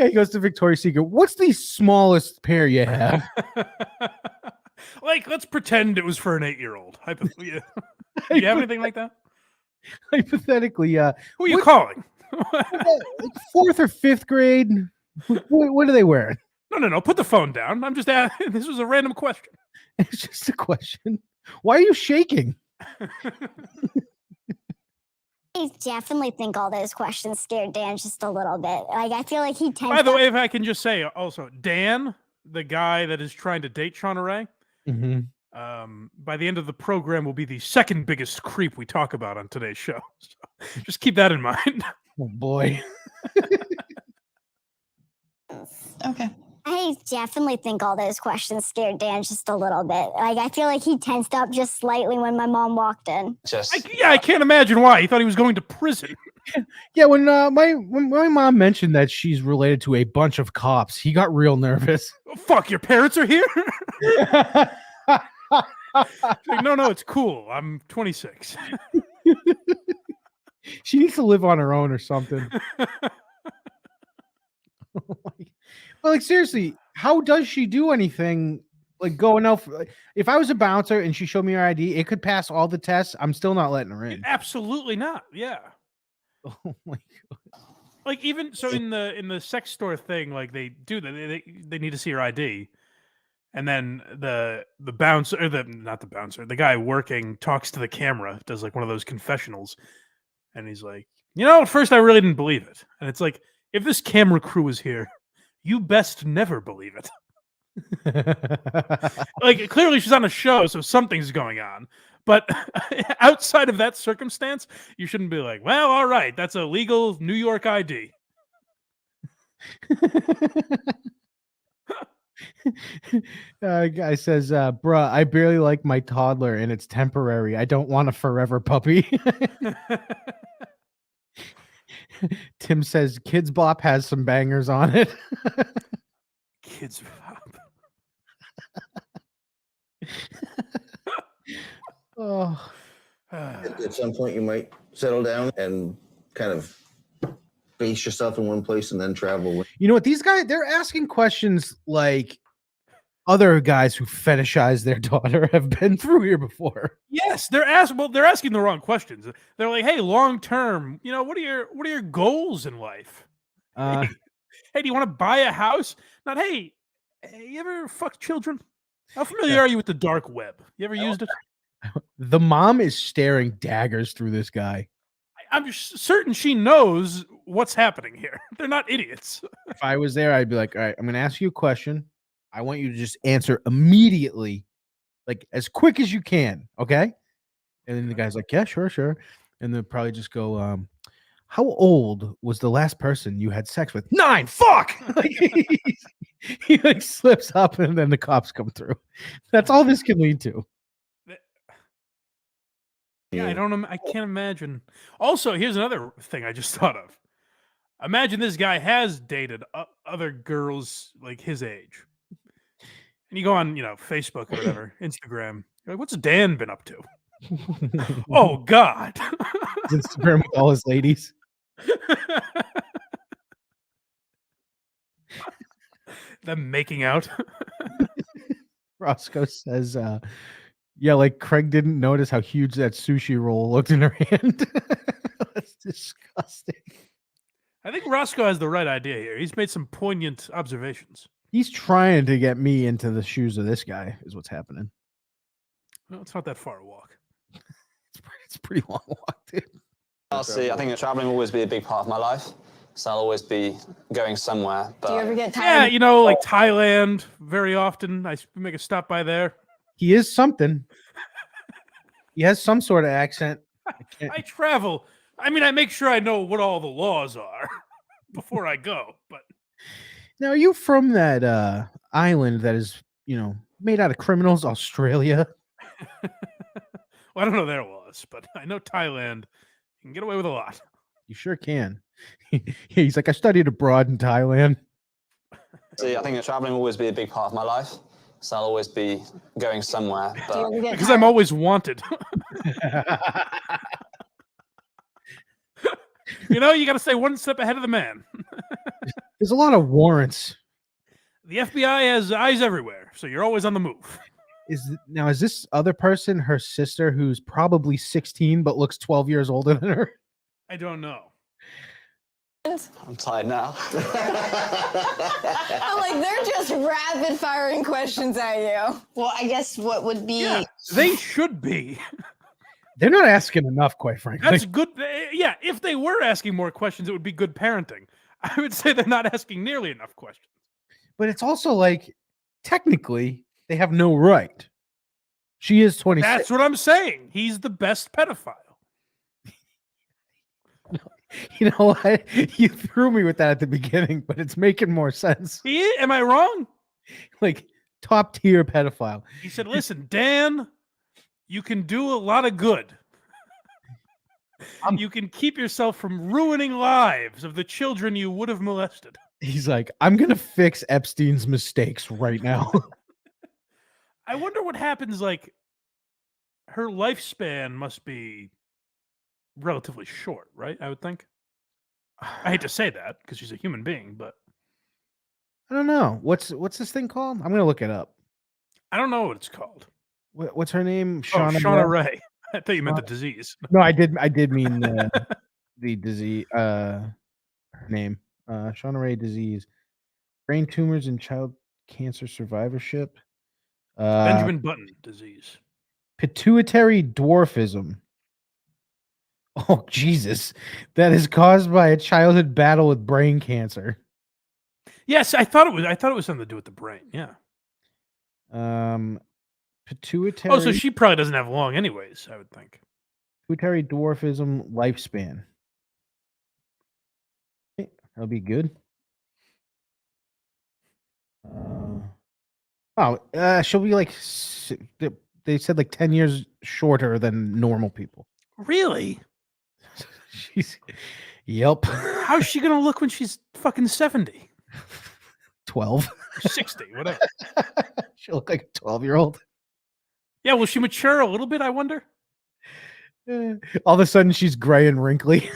he goes to Victoria's Secret. What's the smallest pair you have?
Like, let's pretend it was for an 8-year-old. Do you have anything like that?
Hypothetically,
Who are you calling?
like 4th or 5th grade. What are they wearing?
No. Put the phone down. I'm just asking. This was a random question.
It's just a question. Why are you shaking?
I definitely think all those questions scared Dan just a little bit. Like, I feel like he tends
By the
to-
way, if I can just say also, Dan, the guy that is trying to date Shauna Ray, by the end of the program will be the second biggest creep we talk about on today's show. So just keep that in mind.
Oh boy.
Okay.
I definitely think all those questions scared Dan just a little bit. Like, I feel like he tensed up just slightly when my mom walked in.
I can't imagine why. He thought he was going to prison.
Yeah, when my mom mentioned that she's related to a bunch of cops, he got real nervous.
Oh, fuck, your parents are here? Like, no, it's cool. I'm 26.
She needs to live on her own or something. But like seriously, how does she do anything? Like going out. If I was a bouncer and she showed me her ID, it could pass all the tests. I'm still not letting her in.
Absolutely not. Yeah.
Oh my god.
Like even so in the sex store thing, like they do that. They need to see her ID, and then the bouncer or the guy working talks to the camera, does like one of those confessionals, and he's like, at first I really didn't believe it, and it's like if this camera crew is here. You best never believe it. Like, clearly she's on a show, so something's going on. But outside of that circumstance, you shouldn't be like, well, all right, that's a legal New York ID.
Guy says, bruh, I barely like my toddler and it's temporary. I don't want a forever puppy. Tim says Kids Bop has some bangers on it.
Kids Bop.
Oh.
At some point, you might settle down and kind of base yourself in one place and then travel.
You know what? These guys, they're asking questions like other guys who fetishize their daughter have been through here before.
Yes, they're asking the wrong questions. They're like, "Hey, long term, what are your goals in life? Hey, do you want to buy a house? Not, hey, you ever fuck children? How familiar are you with the dark web? You ever used it?"
The mom is staring daggers through this guy.
I'm certain she knows what's happening here. They're not idiots.
If I was there, I'd be like, all right, I'm going to ask you a question. I want you to just answer immediately, like as quick as you can. Okay. And then the guy's like, yeah, sure. And they'll probably just go, how old was the last person you had sex with? 9. Fuck. He like slips up and then the cops come through. That's all this can lead to.
Yeah, I can't imagine. Also, here's another thing I just thought of. Imagine this guy has dated other girls like his age. And you go on, Facebook or whatever, Instagram. You're like, what's Dan been up to? Oh, God.
Instagram with all his ladies.
Them making out.
Roscoe says, yeah, like Craig didn't notice how huge that sushi roll looked in her hand. That's disgusting.
I think Roscoe has the right idea here. He's made some poignant observations.
He's trying to get me into the shoes of this guy, is what's happening.
Well, it's not that far a walk.
It's a pretty long walk, dude.
I'll see. I think traveling will always be a big part of my life. so I'll always be going somewhere. But
Do you ever get
Yeah,
tired?
you know, like Thailand. Very often, I make a stop by there.
He is something. He has some sort of accent.
I travel. I mean, I make sure I know what all the laws are before I go. But
Now, are you from that island that is, made out of criminals, Australia?
well, I don't know their laws, but I know Thailand. You can get away with a lot.
You sure can. He's like, I studied abroad in Thailand.
see, I think that traveling will always be a big part of my life, so I'll always be going somewhere.
Do you
But
ever get
Because
tired?
I'm always wanted. You know, you got to stay one step ahead of the man.
There's a lot of warrants.
The FBI has eyes everywhere, so you're always on the move.
Is this other person her sister who's probably 16 but looks 12 years older than her?
I don't know.
I'm tired now.
I'm like, they're just rapid firing questions at you.
Well, I guess what would be
Yeah, they should be.
They're not asking enough, quite frankly.
That's good. Yeah, if they were asking more questions, it would be good parenting. I would say they're not asking nearly enough questions.
But it's also like, technically, they have no right. She is 26.
That's what I'm saying. He's the best pedophile.
You know what? You threw me with that at the beginning, but it's making more sense.
Am I wrong?
Like, top tier pedophile.
He said, listen, Dan, you can do a lot of good. You can keep yourself from ruining lives of the children you would have molested.
He's like, I'm going to fix Epstein's mistakes right now.
I wonder what happens, like, her lifespan must be relatively short, right? I would think. I hate to say that because she's a human being, but
I don't know. What's this thing called? I'm going to look it up.
I don't know what it's called.
What's her name?
Shauna Ray. I thought you meant the disease.
No, I did mean the disease her name. Shauna Ray disease. Brain tumors and child cancer survivorship.
Benjamin Button disease.
Pituitary dwarfism. Oh, Jesus. That is caused by a childhood battle with brain cancer.
Yes, I thought it was something to do with the brain. Yeah.
Pituitary.
Oh, so she probably doesn't have long anyways, I would think.
Pituitary dwarfism lifespan. Okay, that'll be good. She'll be like, they said like 10 years shorter than normal people.
Really?
Yep.
How's she gonna look when she's fucking 70?
12.
60, whatever.
She'll look like a 12-year-old.
Yeah, will she mature a little bit, I wonder?
All of a sudden she's gray and wrinkly.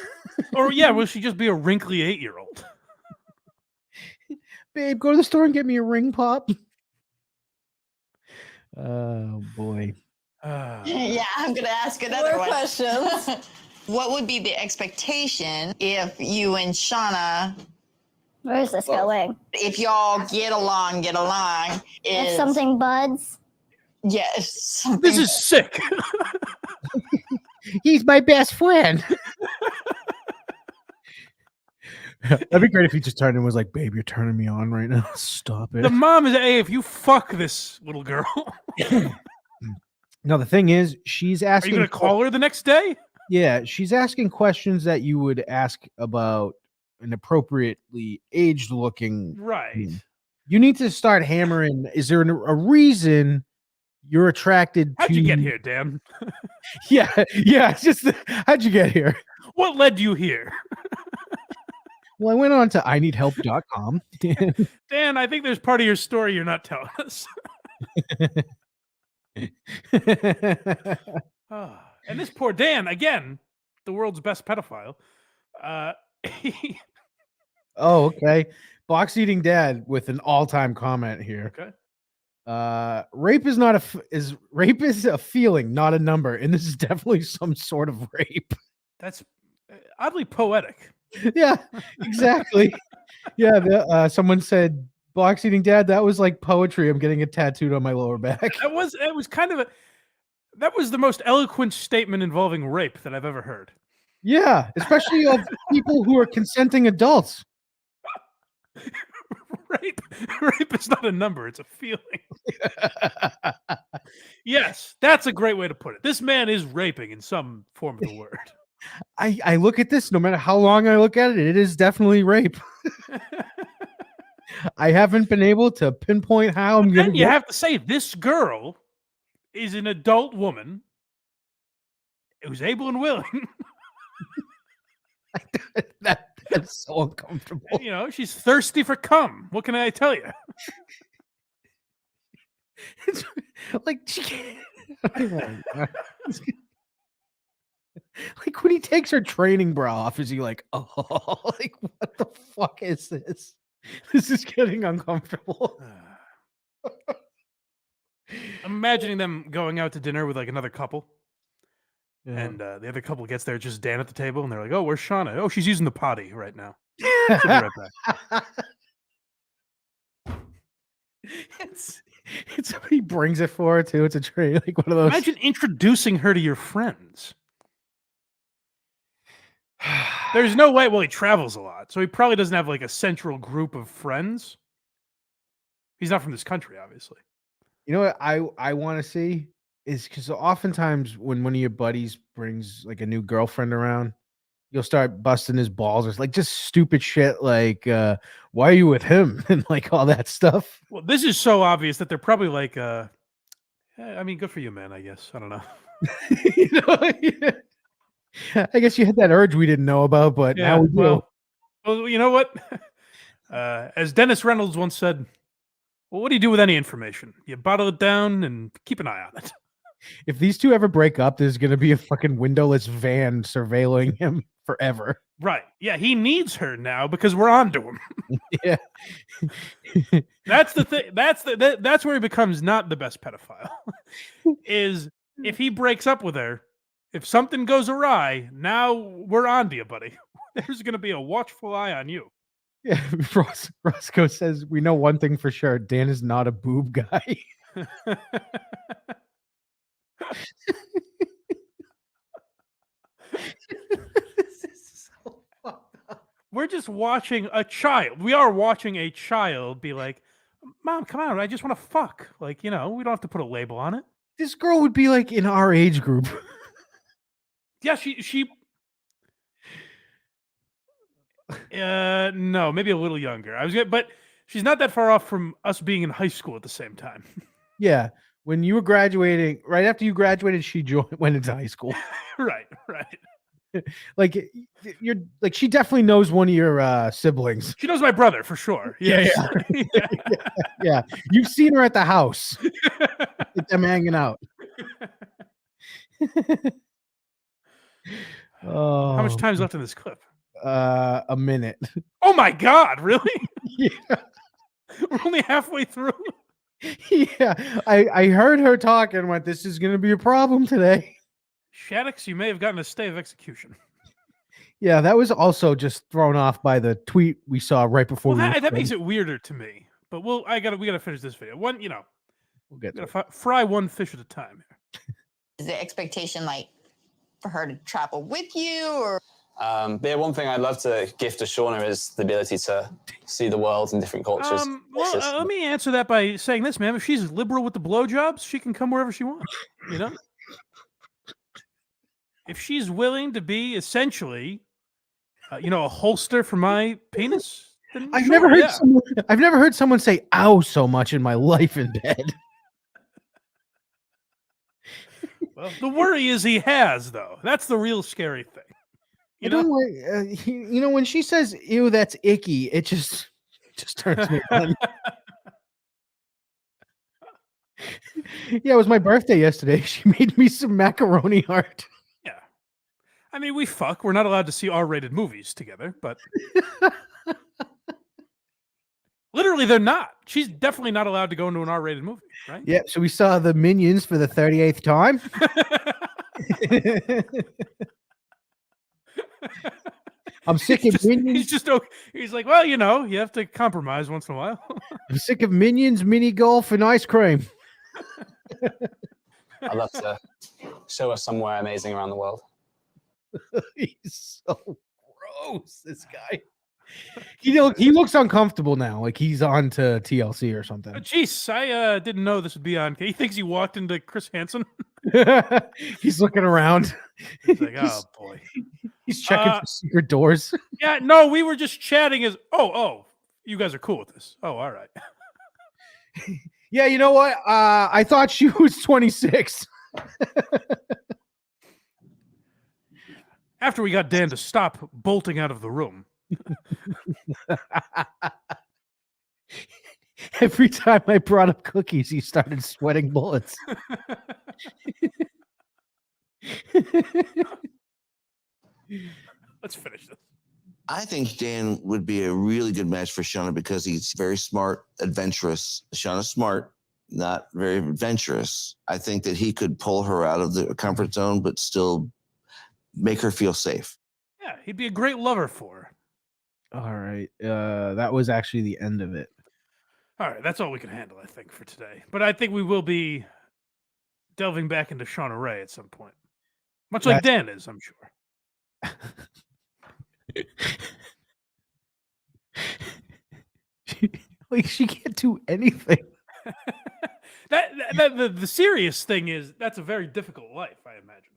Or yeah, will she just be a wrinkly 8-year-old?
Babe, go to the store and get me a ring pop. Oh boy.
Yeah, I'm gonna ask another
More
one.
questions.
What would be the expectation if you and Shauna,
Where is this going?
if y'all get along,
If
is
something buds,
yes, something
This is sick.
He's my best friend. That'd be great if he just turned and was like, babe, you're turning me on right now. Stop it.
The mom is, hey, if you fuck this little girl,
No, the thing is, she's
are
asking.
you gonna call her the next day?
Yeah, she's asking questions that you would ask about an appropriately aged looking.
Right.
You need to start hammering. Is there a reason you're attracted to?
How'd you get here, Dan?
Yeah. It's just how'd you get here?
What led you here?
Well, I went on to ineedhelp.com.
Dan, I think there's part of your story you're not telling us. And this poor Dan, again, the world's best pedophile.
Oh, okay. Box eating dad with an all-time comment here.
Okay.
Rape is rape is a feeling, not a number, and this is definitely some sort of rape.
That's oddly poetic.
Yeah, exactly. Yeah, someone said box eating dad. That was like poetry. I'm getting it tattooed on my lower back.
It was kind of that was the most eloquent statement involving rape that I've ever heard.
Yeah, especially of people who are consenting adults.
Rape is not a number; it's a feeling. Yes, that's a great way to put it. This man is raping in some form of the word.
I look at this, no matter how long I look at it, it is definitely rape. I haven't been able to pinpoint how I'm going
Then
to
you
get.
have to say this girl is an adult woman who's able and willing.
That's so uncomfortable.
And, you know, she's thirsty for cum. What can I tell you?
It's like she can't. Like when he takes her training bra off, is he like, oh, like what the fuck is this? This is getting uncomfortable.
I'm imagining them going out to dinner with like another couple.
Yeah.
And the other couple gets there, just Dan at the table, and they're like, "Oh, where's Shauna? Oh, she's using the potty right now. She'll be right back."
It's he brings it for her too. It's a tray, like one of those.
Imagine introducing her to your friends. There's no way. Well, he travels a lot, so he probably doesn't have like a central group of friends. He's not from this country, obviously.
You know what I want to see is because oftentimes when one of your buddies brings like a new girlfriend around, you'll start busting his balls or like just stupid shit like why are you with him and like all that stuff.
Well, this is so obvious that they're probably like, I mean, good for you, man. I guess I don't know.
You know, yeah. I guess you had that urge we didn't know about, but now we do.
Well, you know what? As Dennis Reynolds once said, well, what do you do with any information? You bottle it down and keep an eye on it.
If these two ever break up, there's gonna be a fucking windowless van surveilling him forever.
Right. Yeah, he needs her now because we're on to him.
Yeah.
That's the thing. That's where he becomes not the best pedophile. Is if he breaks up with her, if something goes awry, now we're on to you, buddy. There's going to be a watchful eye on you.
Yeah, Roscoe says we know one thing for sure: Dan is not a boob guy. This is so fucked up.
We're just watching a child. We are watching a child be like, "Mom, come on! I just want to fuck." Like, you know, we don't have to put a label on it.
This girl would be like in our age group.
Yeah, she. No, maybe a little younger. But she's not that far off from us being in high school at the same time.
Yeah, when you were graduating, right after you graduated, she went into high school.
Right.
Like you're like she definitely knows one of your siblings.
She knows my brother for sure. Yes.
Yeah. You've seen her at the house. With them hanging out.
How much time's left in this clip?
A minute.
Oh my God! Really?
Yeah.
We're only halfway through.
Yeah, I heard her talk and went, "This is going to be a problem today."
Shattuck, you may have gotten a stay of execution.
Yeah, that was also just thrown off by the tweet we saw right before.
Well, that makes it weirder to me. But we gotta finish this video. We'll get to fry one fish at a time here.
Is the expectation like for her to travel with you, or?
But yeah, one thing I'd love to gift to Shauna is the ability to see the world in different cultures.
Let me answer that by saying this, man. If she's liberal with the blowjobs, she can come wherever she wants. You know, if she's willing to be essentially, a holster for my penis. Then
I've never heard someone say "ow" so much in my life in bed.
Well, the worry is he has, though. That's the real scary thing. You know,
when she says "ew," that's icky. It just turns me on. Yeah, it was my birthday yesterday. She made me some macaroni art.
Yeah, I mean, we fuck. We're not allowed to see R-rated movies together, but literally, they're not. She's definitely not allowed to go into an R-rated movie, right?
Yeah. So we saw the Minions for the 38th time. I'm sick of Minions.
He's like, well, you have to compromise once in a while.
I'm sick of Minions, mini golf, and ice cream.
I'd love to show us somewhere amazing around the world.
He's so gross. This guy. He looks uncomfortable now, like he's on to TLC or something.
Jeez, I didn't know this would be on. He thinks he walked into Chris Hansen.
He's looking around.
He's like, oh boy.
He's checking for secret doors.
Yeah, no, we were just chatting. You guys are cool with this. Oh, all right.
Yeah, you know what? I thought she was 26.
After we got Dan to stop bolting out of the room.
Every time I brought up cookies, he started sweating bullets.
Let's finish this.
I think Dan would be a really good match for Shauna because he's very smart, adventurous. Shauna's smart, not very adventurous. I think that he could pull her out of the comfort zone, but still make her feel safe.
Yeah, he'd be a great lover for her.
All right. That was actually the end of it.
All right, that's all we can handle, I think, for today. But I think we will be delving back into Shauna Ray at some point. Much like Dan is, I'm sure.
She can't do anything.
The serious thing is that's a very difficult life, I imagine.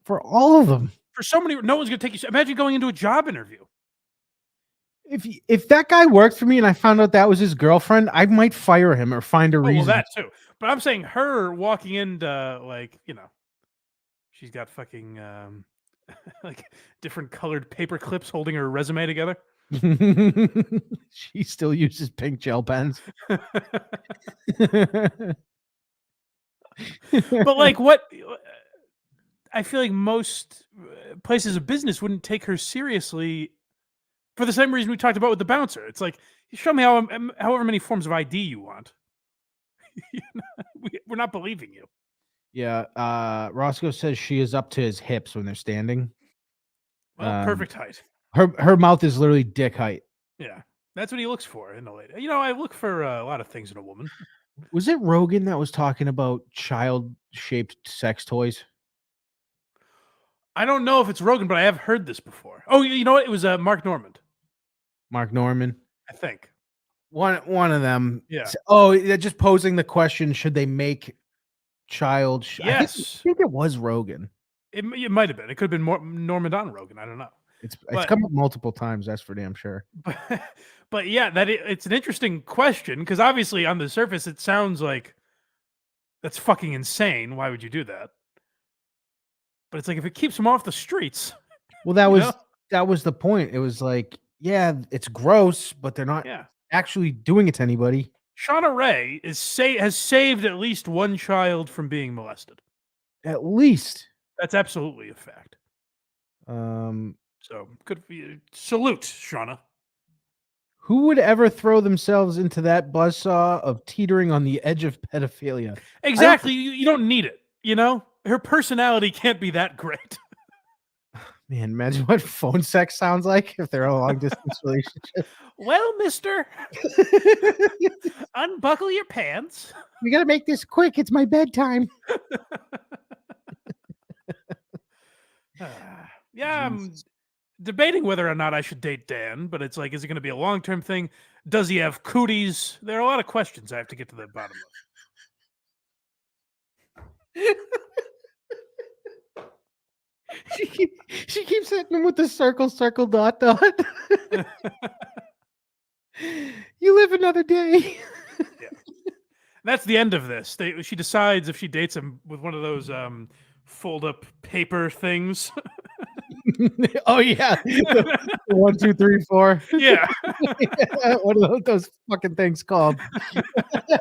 For all of them.
For so many, no one's going to take you. Imagine going into a job interview.
If that guy worked for me and I found out that was his girlfriend, I might fire him or find a reason.
Well, that too. But I'm saying her walking into she's got fucking like different colored paper clips holding her resume together.
She still uses pink gel pens.
But like what? I feel like most places of business wouldn't take her seriously for the same reason we talked about with the bouncer. It's like, show me however many forms of ID you want. We're not believing you.
Yeah. Roscoe says she is up to his hips when they're standing.
Well, perfect height.
Her mouth is literally dick height.
Yeah. That's what he looks for in a lady. I look for a lot of things in a woman.
Was it Rogan that was talking about child-shaped sex toys?
I don't know if it's Rogan, but I have heard this before. Oh, you know what? It was Mark Normand.
Mark Norman,
I think.
One of them.
Yeah.
Oh, they're just posing the question: should they make child?
Yes.
I think it was Rogan.
It might have been. It could have been Normand on Rogan. I don't know.
It's come up multiple times. That's for damn sure.
But yeah, it's an interesting question because obviously on the surface it sounds like that's fucking insane. Why would you do that? But it's like if it keeps them off the streets.
Well, that was the point. It was like, yeah, it's gross, but they're not actually doing it to anybody.
Shauna Ray has saved at least one child from being molested.
At least.
That's absolutely a fact. So good for you. Salute, Shauna.
Who would ever throw themselves into that buzzsaw of teetering on the edge of pedophilia?
Exactly. You don't need it. Her personality can't be that great.
Man, imagine what phone sex sounds like if they're a long distance relationship.
Well, mister, unbuckle your pants.
We got to make this quick. It's my bedtime.
Yeah, I'm debating whether or not I should date Dan, but it's like, is it going to be a long-term thing? Does he have cooties? There are a lot of questions I have to get to the bottom of.
She keeps hitting him with the circle, dot, dot. You live another day.
Yeah. That's the end of this. She decides if she dates him with one of those fold-up paper things.
Oh yeah, 1, 2, 3, 4.
Yeah.
What are those fucking things called?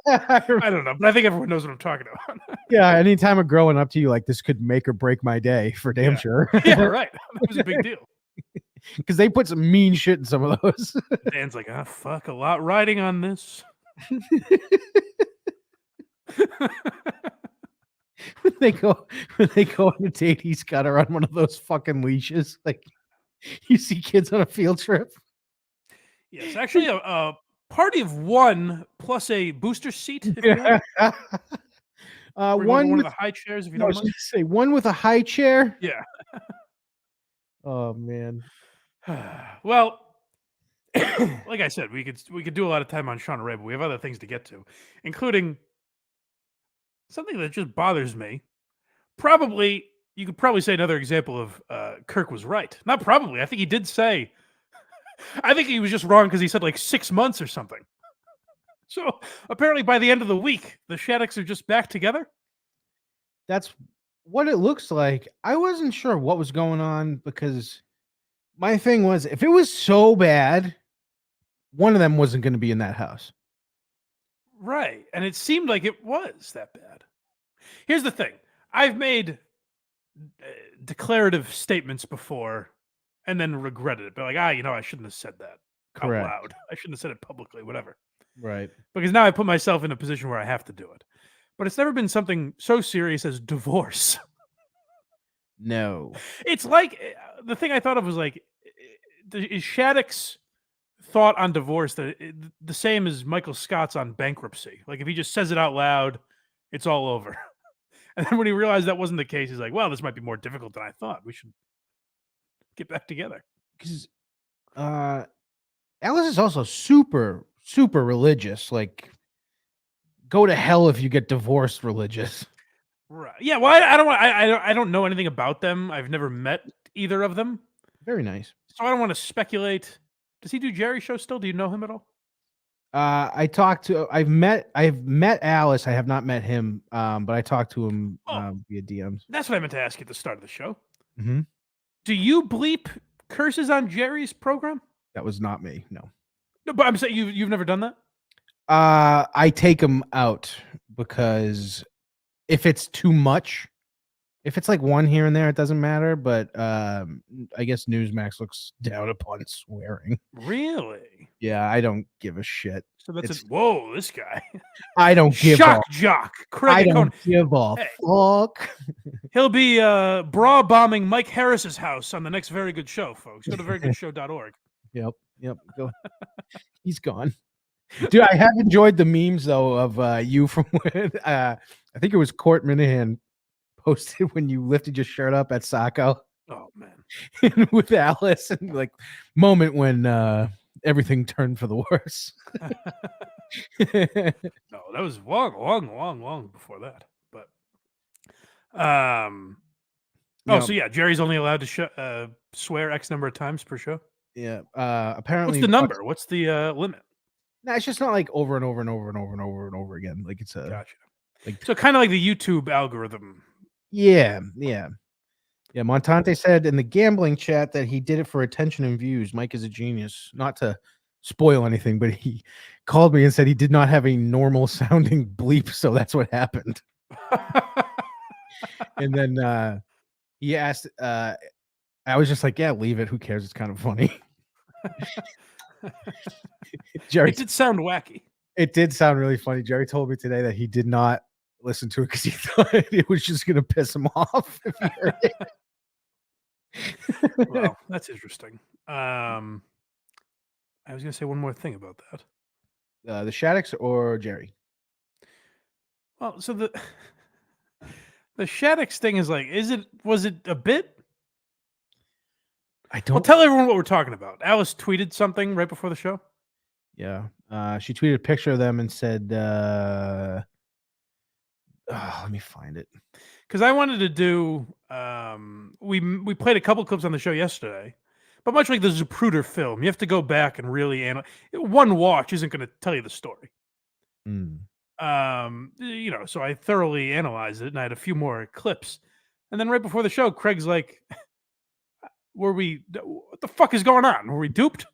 I don't know, but I think everyone knows what I'm talking about.
Yeah, anytime I'm growing up to you, like this could make or break my day for damn sure.
Yeah, right. That was a big deal.
Because they put some mean shit in some of those.
Dan's like, fuck, a lot riding on this.
when they go on a date, he's got her on one of those fucking leashes. Like you see kids on a field trip.
Yes, actually a party of one plus a booster seat. If you want.
One
with
with
the high chairs, if you don't mind.
Say one with a high chair.
Yeah.
Oh man.
Well, like I said, we could do a lot of time on Shauna Ray, but we have other things to get to, including something that just bothers me. Probably, you could probably say another example of Kirk was right. Not probably. I think he did say. I think he was just wrong because he said like 6 months or something. So apparently, by the end of the week, the Shattocks are just back together.
That's what it looks like. I wasn't sure what was going on because my thing was if it was so bad, one of them wasn't going to be in that house.
Right. And it seemed like it was that bad. Here's the thing. I've made declarative statements before and then regretted it. But like, I shouldn't have said that out
Correct.
loud. I shouldn't have said it publicly, whatever.
Right.
Because now I put myself in a position where I have to do it. But it's never been something so serious as divorce.
No.
It's like the thing I thought of was like, is Shattuck's thought on divorce the same as Michael Scott's on bankruptcy? Like if he just says it out loud, it's all over. And then when he realized that wasn't the case, he's like, well, this might be more difficult than I thought. We should get back together.
Because Alice is also super, super religious. Like, go to hell if you get divorced religious.
Right. Yeah. Well, I don't know anything about them. I've never met either of them.
Very nice.
So I don't want to speculate. Does he do Jerry show still? Do you know him at all?
I've met Alice. I have not met him. But I talked to him via DMs.
That's what I meant to ask you at the start of the show.
Mm-hmm.
Do you bleep curses on Jerry's program?
That was not me. No.
No, but I'm saying you've never done that?
I take them out because if it's too much, if it's like one here and there, it doesn't matter. But I guess Newsmax looks down upon swearing.
Really?
Yeah, I don't give a shit.
So that's whoa, this guy.
I don't give
Shock
a
jock. Craig
I don't
Conan.
give a fuck.
He'll be bra bombing Mike Harris's house on the next Very Good Show, folks. Go to verygoodshow.org.
Yep. Go. He's gone. Dude, I have enjoyed the memes though of you from when I think it was Court Minahan posted when you lifted your shirt up at Sacco.
Oh man.
With Alice and like moment when everything turned for the worse.
No, that was long before that. But so yeah, Jerry's only allowed to swear X number of times per show.
Yeah. Apparently,
what's the number? What's the limit?
No, it's just not like over and over and over and over and over and over again. Like it's a
gotcha.
Like
so, kind of like the YouTube algorithm.
Yeah. Montante said in the gambling chat that he did it for attention and views. Mike is a genius. Not to spoil anything, but he called me and said he did not have a normal sounding bleep, so that's what happened. And then he asked, I was just like, yeah, leave it. Who cares? It's kind of funny. Jerry,
it did sound wacky.
It did sound really funny. Jerry told me today that he did not listen to it because he thought it was just going to piss him off. If he heard it.
Well, that's interesting. I was going to say one more thing about that.
The Shattocks or Jerry?
Well, so the Shattocks thing is like, was it a bit?
I don't.
Well, tell everyone what we're talking about. Alice tweeted something right before the show.
Yeah, she tweeted a picture of them and said, "Let me find it."
Because I wanted to do, we played a couple clips on the show yesterday, but much like the Zapruder film, you have to go back and really analyze. One watch isn't going to tell you the story. So I thoroughly analyzed it, and I had a few more clips, and then right before the show, Craig's like, what the fuck is going on? Were we duped?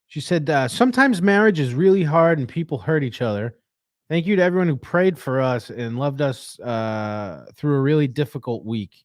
She said, sometimes marriage is really hard and people hurt each other. Thank you to everyone who prayed for us and loved us through a really difficult week.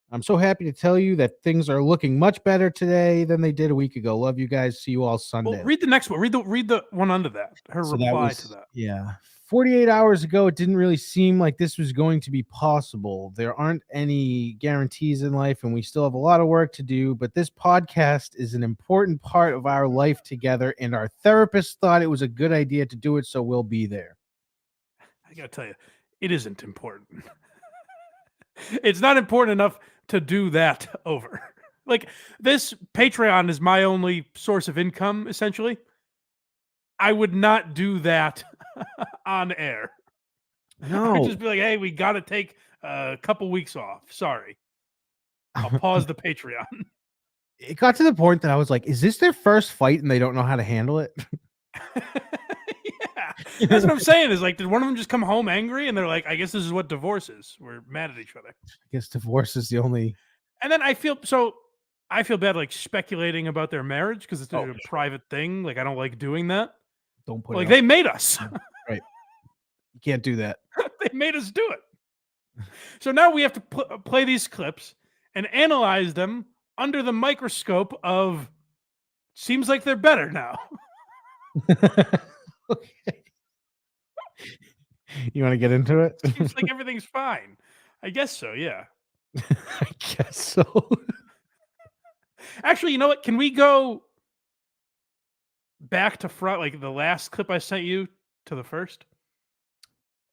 I'm so happy to tell you that things are looking much better today than they did a week ago. Love you guys. See you all Sunday.
Well, read the next one. Read the one under that. Her reply to that.
Yeah. 48 hours ago, it didn't really seem like this was going to be possible. There aren't any guarantees in life, and we still have a lot of work to do, but this podcast is an important part of our life together, and our therapist thought it was a good idea to do it, so we'll be there.
I gotta tell you, it isn't important. It's not important enough to do that over. Like, this Patreon is my only source of income, essentially. I would not do that on air. I
No.
would just be like, hey, we got to take a couple weeks off. Sorry. I'll pause the Patreon.
It got to the point that I was like, is this their first fight and they don't know how to handle it?
Yeah. That's what I'm saying is like, did one of them just come home angry and they're like, I guess this is what divorce is. We're mad at each other.
I guess divorce is the only.
And then I feel bad like speculating about their marriage because it's a private thing. Like, I don't like doing that.
Don't put
like
it
they made us.
Right. You can't do that.
They made us do it. So now we have to play these clips and analyze them under the microscope of seems like they're better now.
Okay. You want to get into it?
Seems like everything's fine. I guess so, yeah.
I guess so.
Actually, you know what? Can we go back to front, like the last clip I sent you to the first?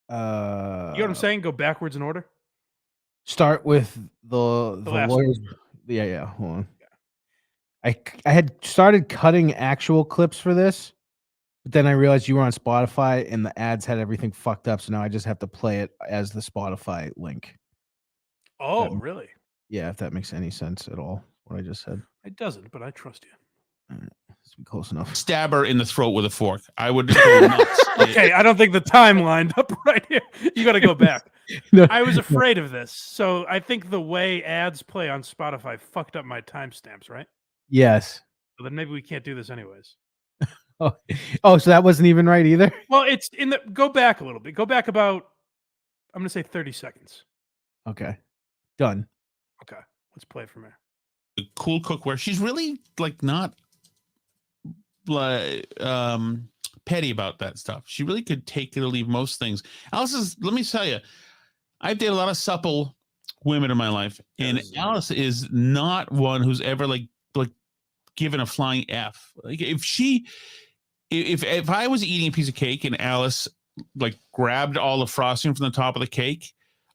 You know what I'm saying? Go backwards in order.
Start with the
last
lawyers. Yeah. Hold on. I had started cutting actual clips for this, but then I realized you were on Spotify and the ads had everything fucked up. So now I just have to play it as the Spotify link.
Oh, really?
Yeah, if that makes any sense at all, what I just said.
It doesn't, but I trust you.
All right, let's be close enough.
Stab her in the throat with a fork. I would go nuts.
Okay, I don't think the time lined up right here. You got to go back.
No.
I was afraid of this. So I think the way ads play on Spotify fucked up my timestamps, right?
Yes.
So then maybe we can't do this anyways.
Oh, so that wasn't even right either?
Well, it's in the go back a little bit. Go back about I'm gonna say 30 seconds.
Okay. Done.
Okay. Let's play it from here.
Cool cookware. She's really like not petty about that stuff. She really could take it or leave most things. Alice is, let me tell you, I've dated a lot of supple women in my life, and Alice is not one who's ever like given a flying F. Like if I was eating a piece of cake and Alice like grabbed all the frosting from the top of the cake,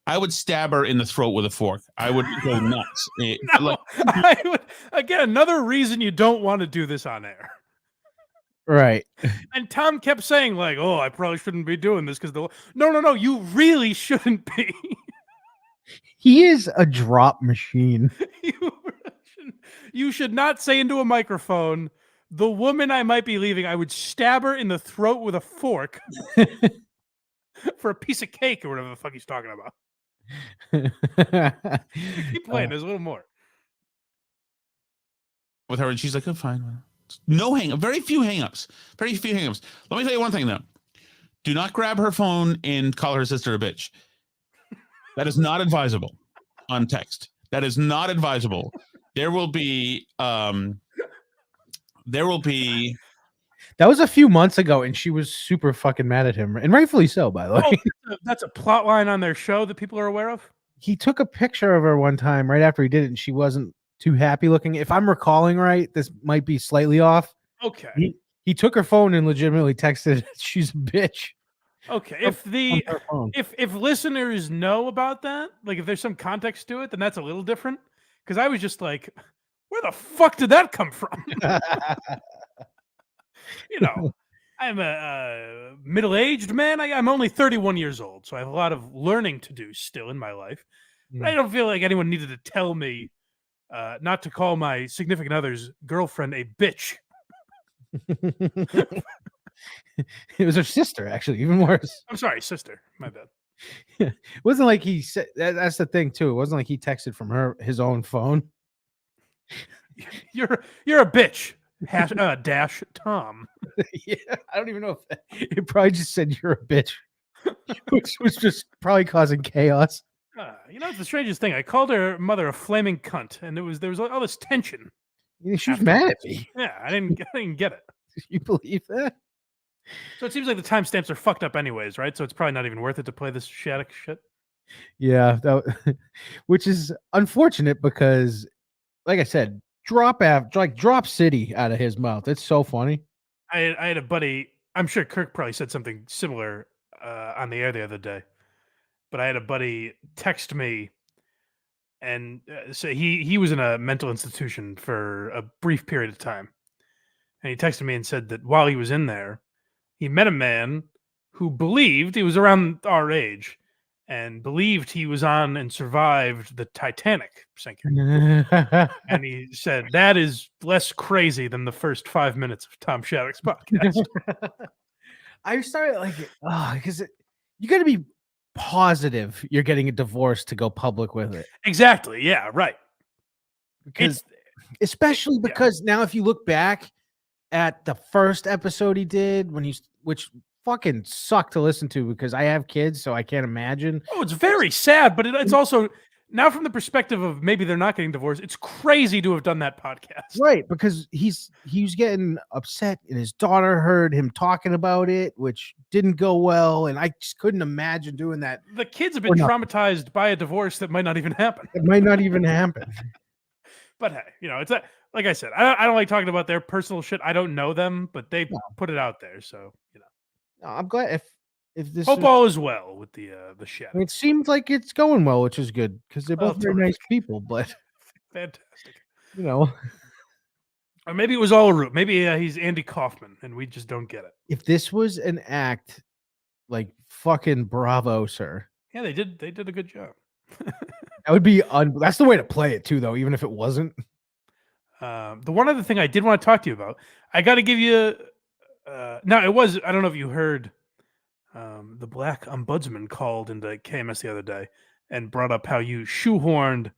I would stab her in the throat with a fork. I would go nuts.
No, I would, again, another reason you don't want to do this on air.
Right.
And Tom kept saying like, "Oh, I probably shouldn't be doing this because the no, you really shouldn't be."
He is a drop machine.
You should not say into a microphone, "The woman I might be leaving, I would stab her in the throat with a fork for a piece of cake or whatever the fuck he's talking about." Keep playing. There's a little more
with her, and she's like, "Oh, fine." No very few hang-ups. Very few hang-ups. Let me tell you one thing though. Do not grab her phone and call her sister a bitch. That is not advisable on text. That is not advisable. There will be that
was a few months ago, and she was super fucking mad at him, and rightfully so, by the way.
That's a plot line on their show that people are aware of.
He took a picture of her one time right after he did it, and she wasn't too happy looking. If I'm recalling right, this might be slightly off.
Okay.
He took her phone and legitimately texted, "She's a bitch."
Okay. If listeners know about that, like if there's some context to it, then that's a little different. Because I was just like, where the fuck did that come from? You know, I'm a middle-aged man. I'm only 31 years old, so I have a lot of learning to do still in my life. But I don't feel like anyone needed to tell me not to call my significant other's girlfriend a bitch.
It was her sister, actually, even worse.
I'm sorry, sister. My bad.
It wasn't like he said that's the thing too. It wasn't like he texted from his own phone.
You're a bitch. Dash Tom.
Yeah, I don't even know if it probably just said you're a bitch, which was just probably causing chaos.
You know, it's the strangest thing. I called her mother a flaming cunt, and there was all this tension.
She was mad at me.
Yeah, I didn't get it.
You believe that?
So it seems like the timestamps are fucked up anyways, right? So it's probably not even worth it to play this Shattuck shit.
Yeah, which is unfortunate because, like I said, drop city out of his mouth. It's so funny.
I had a buddy. I'm sure Kirk probably said something similar on the air the other day, but I had a buddy text me And so he was in a mental institution for a brief period of time. And he texted me and said that while he was in there, he met a man who believed, he was around our age, and believed he was on and survived the Titanic sinking. And he said, that is less crazy than the first 5 minutes of Tom Shattuck's podcast.
I started like, because you got to be positive you're getting a divorce to go public with it.
Exactly. Yeah, right.
Because, especially because now if you look back at the first episode he did which fucking sucked to listen to because I have kids, so I can't imagine.
Oh, it's very sad, but it's also now from the perspective of maybe they're not getting divorced. It's crazy to have done that podcast,
right? Because he was getting upset, and his daughter heard him talking about it, which didn't go well, and I just couldn't imagine doing that.
The kids have been traumatized by a divorce that might not even happen.
It might not even happen.
But hey, it's like I said, I don't like talking about their personal shit. I don't know them, but they put it out there, so
I'm glad if this
hope all is well with the shit.
It seems like it's going well, which is good because they're both very nice people. But
fantastic,
Or
maybe it was all a root. Maybe he's Andy Kaufman, and we just don't get it.
If this was an act, like fucking bravo, sir.
Yeah, they did a good job.
That would be that's the way to play it too, though. Even if it wasn't.
The one other thing I did want to talk to you about, I got to give you. Now it was. I don't know if you heard. The black ombudsman called into KMS the other day and brought up how you shoehorned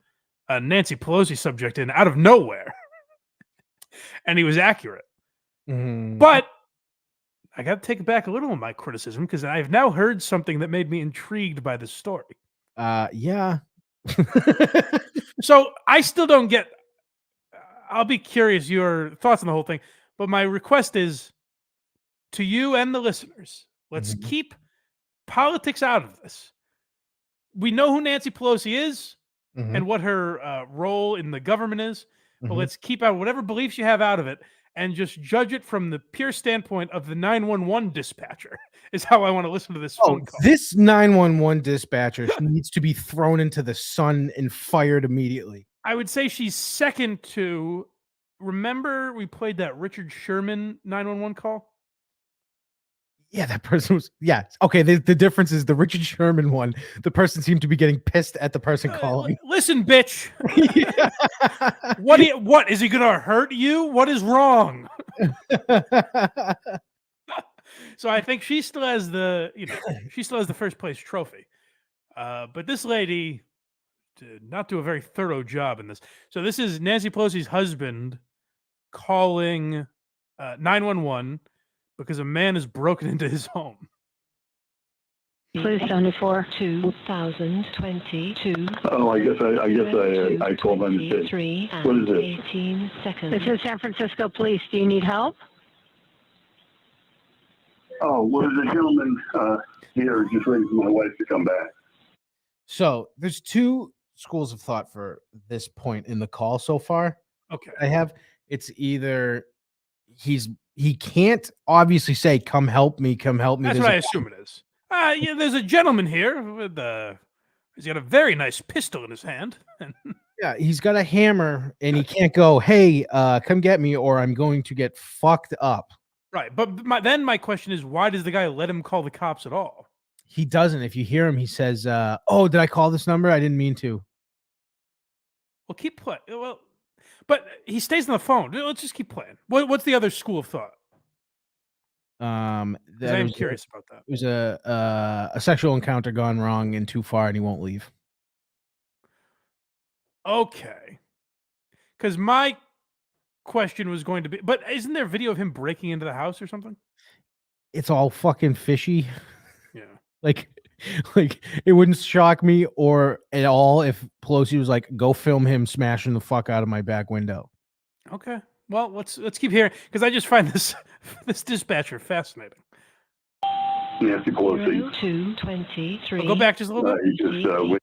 a Nancy Pelosi subject in out of nowhere, and he was accurate. But I got to take back a little of my criticism because I've now heard something that made me intrigued by the story.
Yeah.
So I still don't get. I'll be curious your thoughts on the whole thing, but my request is to you and the listeners. Let's keep politics out of this. We know who Nancy Pelosi is and what her role in the government is, but let's keep out whatever beliefs you have out of it and just judge it from the pure standpoint of the 911 dispatcher is how I want to listen to this phone call.
This 911 dispatcher needs to be thrown into the sun and fired immediately.
I would say she's second to, remember we played that Richard Sherman 911 call?
Yeah, that person was. Yeah, okay. The difference is the Richard Sherman one. The person seemed to be getting pissed at the person calling.
Listen, bitch. What is he gonna hurt you? What is wrong? So I think she still has the first place trophy. But this lady did not do a very thorough job in this. So this is Nancy Pelosi's husband calling 911. Because a man has broken into his home.
Please 74 2022.
Oh, I guess I called on the state. What is this?
18 seconds. This is San Francisco Police. Do you need help?
Oh, well, there's a gentleman here just waiting for my wife to come back.
So there's two schools of thought for this point in the call so far.
Okay.
It's either he can't obviously say, come help me.
That's what I assume it is. Yeah, there's a gentleman here with he's got a very nice pistol in his hand.
Yeah, he's got a hammer and he can't go, hey, come get me or I'm going to get fucked up.
Right. But my question is, why does the guy let him call the cops at all?
He doesn't. If you hear him, he says, oh, did I call this number? I didn't mean to.
Well, keep playing. Well, but he stays on the phone. Let's just keep playing. What's the other school of thought? I'm curious about that.
It was a sexual encounter gone wrong and too far, and he won't leave.
Okay. Because my question was going to be, but isn't there video of him breaking into the house or something?
It's all fucking fishy.
Yeah.
Like it wouldn't shock me or at all if Pelosi was like, go film him smashing the fuck out of my back window.
Okay. Well, let's keep hearing because I just find this dispatcher fascinating.
Nancy Pelosi.
223.
We'll go back just a little bit.
He just waiting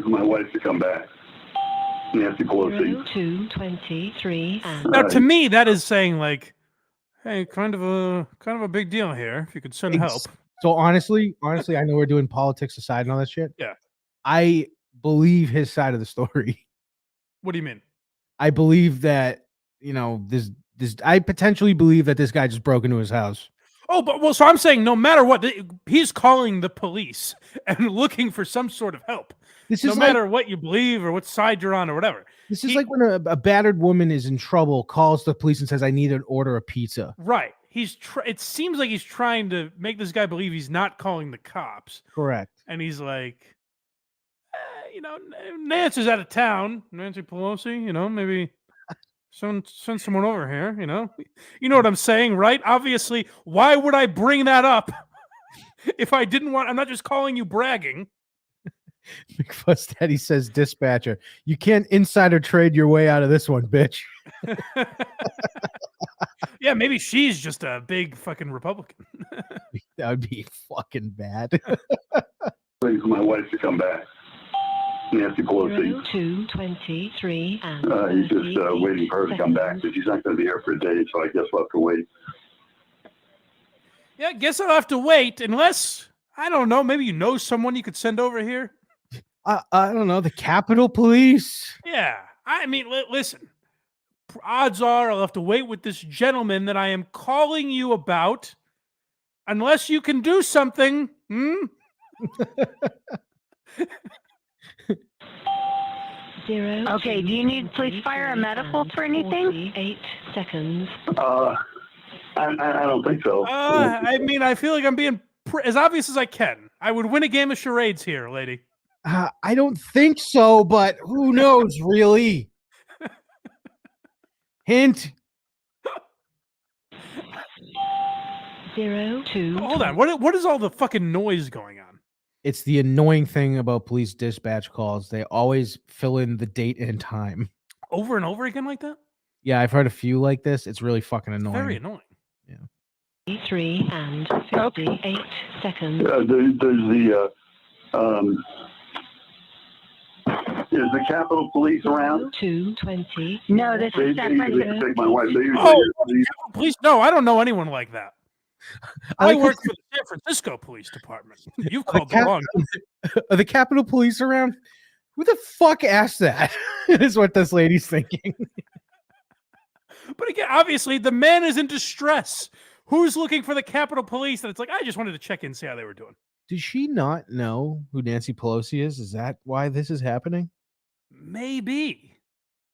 for my wife to come back. Nancy Pelosi.
223.
Now, to me, that is saying like, hey, kind of a big deal here. If you could send help.
So honestly, I know we're doing politics aside and all that shit.
Yeah.
I believe his side of the story.
What do you mean?
I believe that, I potentially believe that this guy just broke into his house.
Oh, so I'm saying no matter what, he's calling the police and looking for some sort of help.
This
no
is
matter what you believe or what side you're on or whatever.
This is like when a battered woman is in trouble, calls the police and says, "I need to order a pizza."
Right. It seems like he's trying to make this guy believe he's not calling the cops.
Correct.
And he's like, Nancy's out of town. Nancy Pelosi, maybe send someone over here, You know what I'm saying, right? Obviously, why would I bring that up if I didn't want... I'm not just calling you bragging.
McFuss Daddy says, "Dispatcher, you can't insider trade your way out of this one, bitch."
Yeah, maybe she's just a big fucking Republican.
That would be fucking bad.
Waiting for my wife to come back. Nancy Pelosi.
2:23 and
He's just waiting for her to come back, but she's not going to be here for a day, so I guess we'll have to wait.
Yeah, I guess I'll have to wait unless, I don't know, maybe you know someone you could send over here.
I don't know, the Capitol Police.
Yeah, I mean, listen. Odds are I'll have to wait with this gentleman that I am calling you about, unless you can do something.
Okay, do you need police, fire, or medical for anything? 8 seconds.
I don't think so.
I mean, I feel like I'm being as obvious as I can. I would win a game of charades here, lady.
I don't think so, but who knows, really? Hint.
0 2.
Hold on. What is all the fucking noise going on?
It's the annoying thing about police dispatch calls. They always fill in the date and time.
Over and over again like that?
Yeah, I've heard a few like this. It's really fucking annoying.
Very annoying.
Yeah.
3 and 58 seconds.
Is the Capitol Police around?
2:20. No, this
They
is San
usually
Francisco.
take my wife. They usually
Police? No, I don't know anyone like that. I work for the San Francisco Police Department. You've called the wrong.
Are the Capitol Police around? Who the fuck asked that? Is what this lady's thinking.
But again, obviously, the man is in distress. Who's looking for the Capitol Police? And it's like, I just wanted to check in, see how they were doing.
Did she not know who Nancy Pelosi is? Is that why this is happening?
Maybe.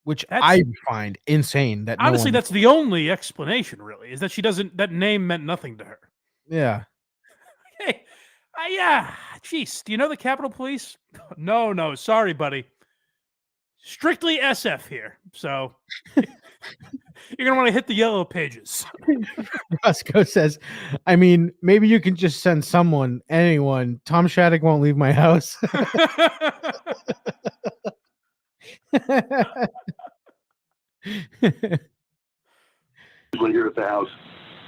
Which I find insane. That
honestly,
no one...
that's the only explanation. Really, is that she doesn't. That name meant nothing to her.
Yeah.
Hey, yeah. Jeez, do you know the Capitol Police? No. Sorry, buddy. Strictly SF here. So you're gonna want to hit the yellow pages.
Roscoe says, "I mean, maybe you can just send anyone. Tom Shattuck won't leave my house."
here at the house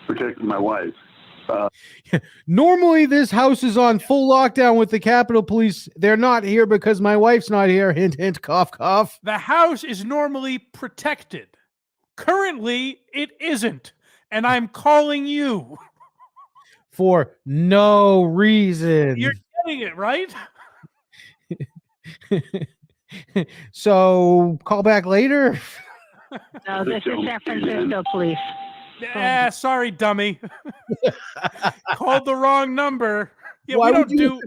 protecting my wife.
Normally, this house is on full lockdown with the Capitol Police. They're not here because my wife's not here. Hint, hint, cough, cough.
The house is normally protected. Currently, it isn't. And I'm calling you.
For no reason.
You're getting it, right?
So, call back later.
No, this is San Francisco Police.
Yeah, sorry, dummy. Called the wrong number. Yeah,
Why
we
would
don't
you-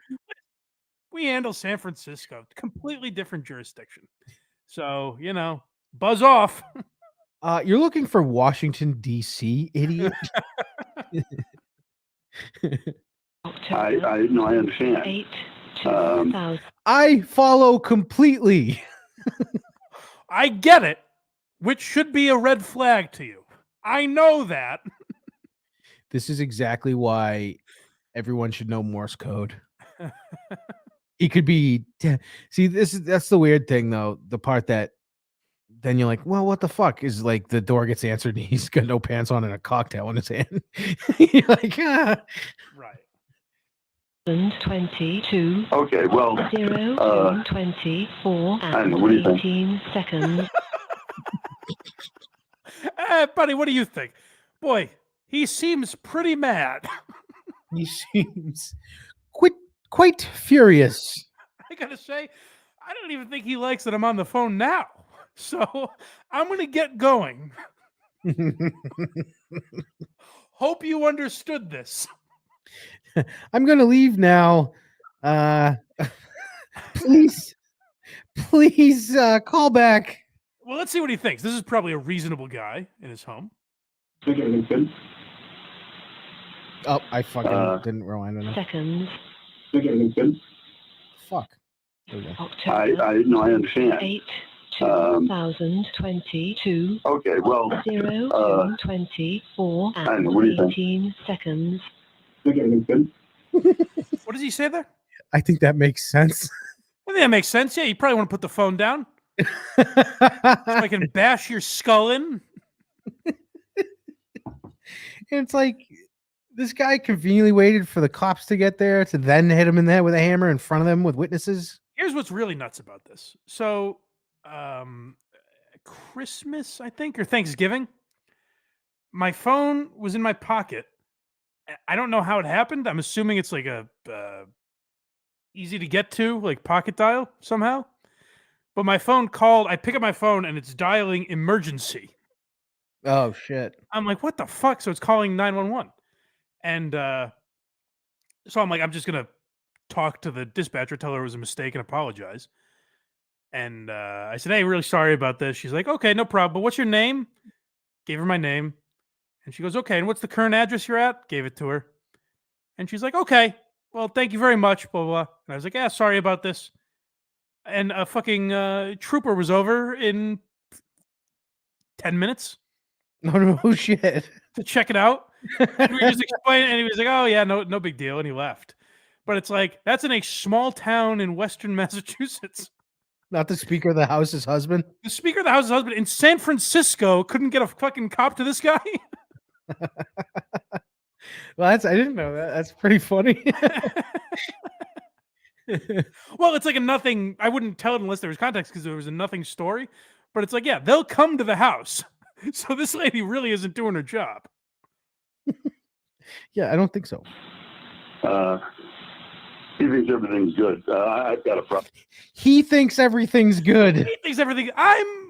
we handle San Francisco. Completely different jurisdiction. So, buzz off.
You're looking for Washington, D.C., idiot.
I understand.
8 2000.
I follow completely.
I get it, which should be a red flag to you. I know that.
This is exactly why everyone should know Morse code. It could be. See, that's the weird thing, though. The part that then you're like, well, what the fuck is like the door gets answered and he's got no pants on and a cocktail in his hand. You're like,
Right.
22.
Okay, well,
0 24 and
what do you think?
18 seconds.
Buddy, what do you think? Boy, he seems pretty mad.
He seems quite furious.
I gotta say, I don't even think he likes that I'm on the phone now. So I'm going to get going. Hope you understood this.
I'm going to leave now. Please call back.
Well, let's see what he thinks. This is probably a reasonable guy in his home.
Think everything's good?
Oh, I fucking didn't rewind enough.
Seconds.
Think everything's good?
Fuck. There we go.
October.
No, I understand.
8, 2022.
Okay, well,
0, 24
I
and
know, what do you think?
18 seconds.
think everything's good?
What does he say there?
I think that makes sense.
I think that makes sense. Yeah, you probably want to put the phone down. So I can bash your skull in.
It's like this guy conveniently waited for the cops to get there to then hit him in the head with a hammer in front of them with witnesses.
Here's what's really nuts about this. So, Christmas, I think, or Thanksgiving, my phone was in my pocket. I don't know how it happened. I'm assuming it's like a easy to get to, like pocket dial somehow. But my phone called. I pick up my phone and it's dialing emergency.
Oh shit!
I'm like, what the fuck? So it's calling 911, and so I'm like, I'm just gonna talk to the dispatcher, tell her it was a mistake, and apologize. And I said, hey, really sorry about this. She's like, okay, no problem. But what's your name? Gave her my name. And she goes, okay, and what's the current address you're at? Gave it to her. And she's like, okay, well, thank you very much, blah, blah, blah. And I was like, yeah, sorry about this. And a fucking trooper was over in 10 minutes.
No shit.
To check it out. And we were just explaining, and he was like, oh, yeah, no big deal. And he left. But it's like, that's in a small town in Western Massachusetts.
Not the Speaker of the House's husband.
The Speaker of the House's husband in San Francisco couldn't get a fucking cop to this guy.
Well, I didn't know that. That's pretty funny.
Well, it's like a nothing. I wouldn't tell it unless there was context because there was a nothing story. But it's like, yeah, they'll come to the house. So this lady really isn't doing her job.
Yeah, I don't think so.
He thinks everything's good. I've got a problem.
He thinks everything's good.
He thinks everything. I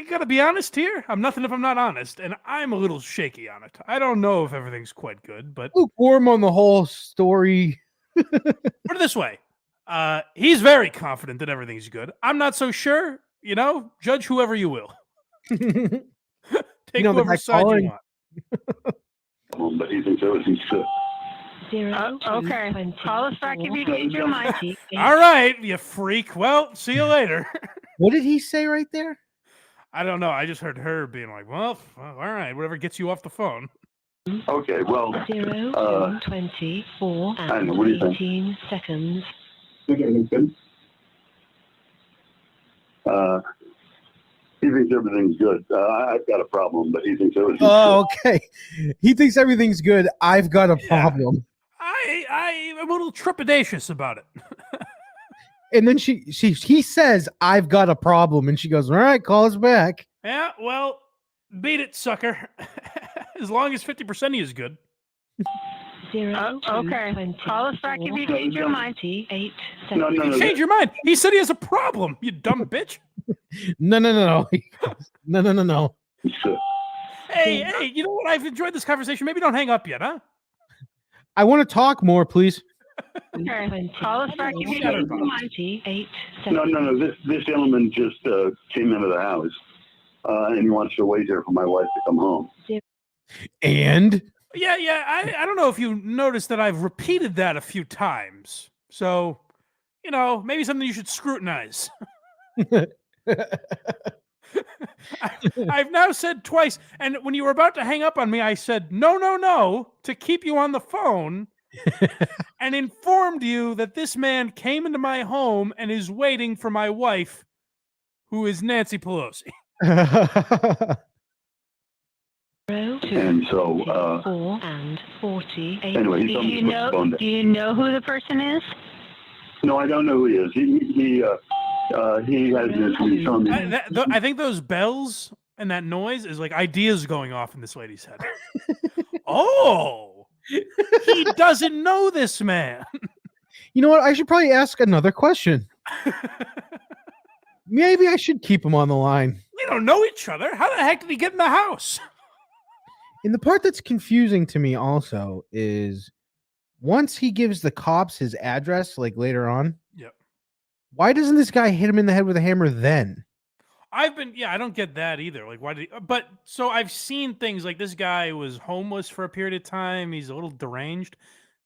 gotta be honest here. I'm nothing if I'm not honest, and I'm a little shaky on it. I don't know if everything's quite good, but
lukewarm on the whole story.
Put it this way. He's very confident that everything's good. I'm not so sure. You know, judge whoever you will. Take whoever side you want.
But he thinks everything's good.
Okay.
Call us back if you change your mind.
All right, you freak. Well, see you later.
What did he say right there?
I don't know. I just heard her being like, well, all right, whatever gets you off the phone.
Okay, well,
0, 24
I
and
know, what do you think?
18 seconds.
think everything's good? He thinks everything's good. I've got a problem, but he thinks everything's
Oh, okay. He thinks everything's good. I've got a problem.
I'm a little trepidatious about it.
And then he says, I've got a problem. And she goes, all right, call us back.
Yeah, well, beat it, sucker. As long as 50% of you is good.
0,
okay.
20,
Call us back if you change your mind.
8
No,
seconds.
no, no.
Change your mind. He said he has a problem, you dumb bitch.
No. No.
Hey, you know what? I've enjoyed this conversation. Maybe don't hang up yet, huh?
I want to talk more, please.
Okay. Call us back if you change your mind.
8
No,
seconds.
no. This gentleman just came into the house, and he wants to wait here for my wife to come home.
And
Yeah. I don't know if you noticed that I've repeated that a few times. So, you know, maybe something you should scrutinize. I've now said twice, and when you were about to hang up on me, I said, no, to keep you on the phone, and informed you that this man came into my home and is waiting for my wife, who is Nancy Pelosi.
0, 2,
And so,
4 and 48.
anyway, he told me to put the phone down.
Do you know who the person is?
No, I don't know who he is. He has this. He's telling me.
I think those bells and that noise is like ideas going off in this lady's head. Oh, he doesn't know this man.
you know what? I should probably ask another question. Maybe I should keep him on the line.
We don't know each other. How the heck did he get in the house?
And the part that's confusing to me also is once he gives the cops his address, like later on,
Yep.
why doesn't this guy hit him in the head with a hammer then?
I don't get that either. Like, why did but so I've seen things like this guy was homeless for a period of time. He's a little deranged.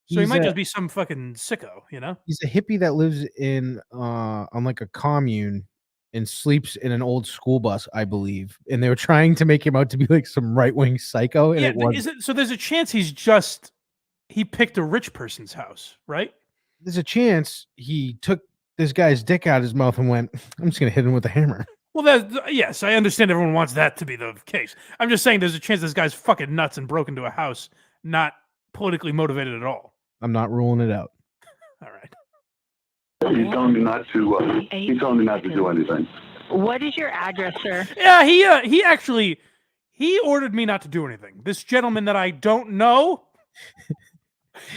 So he might just be some fucking sicko, you know?
He's a hippie that lives in on like a commune and sleeps in an old school bus, I believe. And they were trying to make him out to be like some right-wing psycho. And
So there's a chance he picked a rich person's house, right?
There's a chance he took this guy's dick out of his mouth and went, I'm just gonna hit him with a hammer.
Well, yes, I understand everyone wants that to be the case. I'm just saying there's a chance this guy's fucking nuts and broke into a house, not politically motivated at all.
I'm not ruling it out.
All right.
He's telling me not to. He's telling me not to do anything.
What is your address, sir?
Yeah, he actually ordered me not to do anything. This gentleman that I don't know,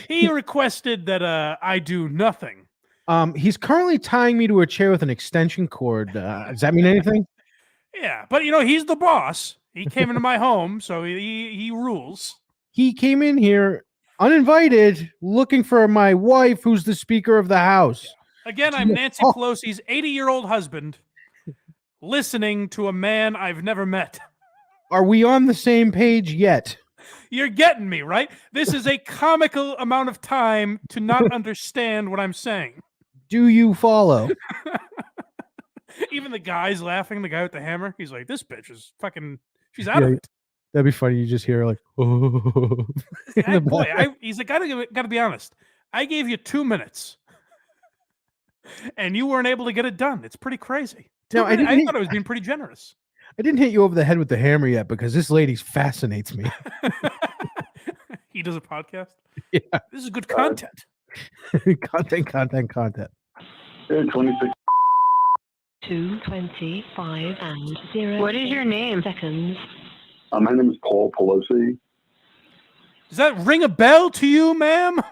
he requested that I do nothing.
He's currently tying me to a chair with an extension cord. Does that mean anything?
Yeah, but he's the boss. He came into my home, so he rules.
He came in here uninvited, looking for my wife, who's the Speaker of the House.
Again, I'm Nancy Pelosi's 80-year-old husband, listening to a man I've never met.
Are we on the same page yet?
You're getting me, right? This is a comical amount of time to not understand what I'm saying.
Do you follow?
Even the guy's laughing, the guy with the hammer. He's like, this bitch is fucking, she's out of it.
That'd be funny. You just hear like, oh.
He's like, gotta be honest. I gave you 2 minutes, and you weren't able to get it done. It's pretty crazy.
No,
I thought I was being pretty generous.
I didn't hit you over the head with the hammer yet because this lady fascinates me.
He does a podcast?
Yeah.
This is good content.
Content.
26.
2:25 and 0. What is your name? Seconds.
My name is Paul Pelosi.
Does that ring a bell to you, ma'am?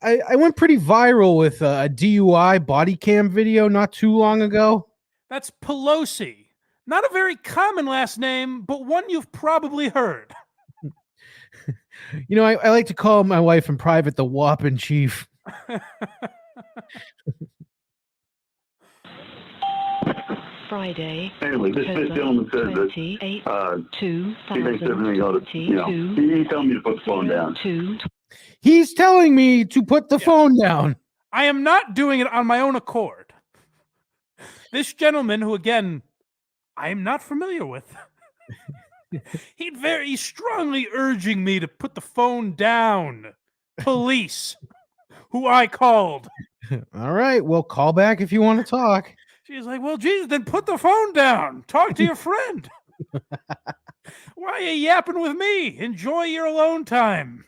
I went pretty viral with a DUI body cam video not too long ago.
That's Pelosi. Not a very common last name, but one you've probably heard.
I like to call my wife in private the Whoppin' Chief.
Friday.
Anyway, this gentleman says that he thinks everything ought to, he's telling me to put the phone down.
He's telling me to put the phone down.
I am not doing it on my own accord. This gentleman, who again, I am not familiar with, he's very strongly urging me to put the phone down. Police, who I called.
All right, well, call back if you want to talk.
She's like, well, Jesus, then put the phone down. Talk to your friend. Why are you yapping with me? Enjoy your alone time.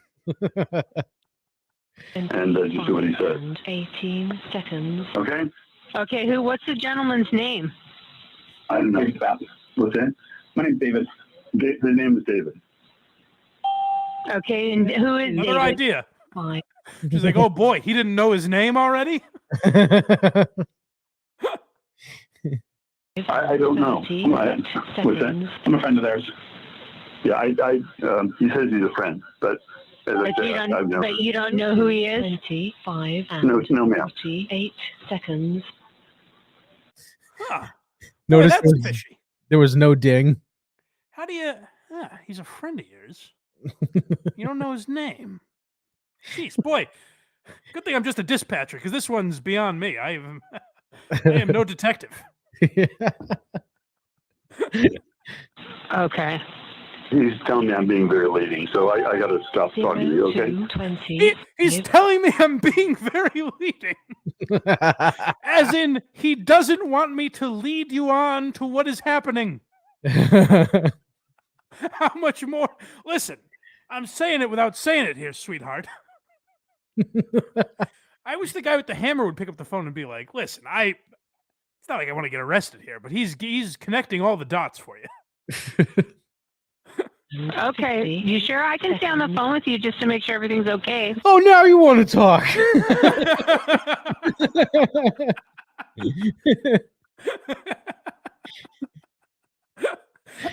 And just do what he says.
18 seconds.
Okay?
Okay, what's the gentleman's name?
I don't know. What's that? My name's David. His name is David.
Okay, and who is
Another
David?
idea.
Fine.
She's like, oh boy, he didn't know his name already?
I don't know. What's that? I'm a friend of theirs. Yeah, he says he's a friend, but
you don't know who he is? 25 and
no, ma'am.
48 seconds.
Huh.
Notice
Boy, that's fishy.
There was no ding.
How do you... he's a friend of yours. You don't know his name. Jeez, boy. Good thing I'm just a dispatcher, because this one's beyond me. I am no detective.
Okay.
He's telling me I'm being very leading, so I got to stop talking to you, okay?
He's telling me I'm being very leading. As in, he doesn't want me to lead you on to what is happening. How much more? Listen, I'm saying it without saying it here, sweetheart. I wish the guy with the hammer would pick up the phone and be like, listen, it's not like I want to get arrested here, but he's connecting all the dots for you.
Okay, you sure I can stay on the phone with you just to make sure everything's okay?
Oh, now you want to talk.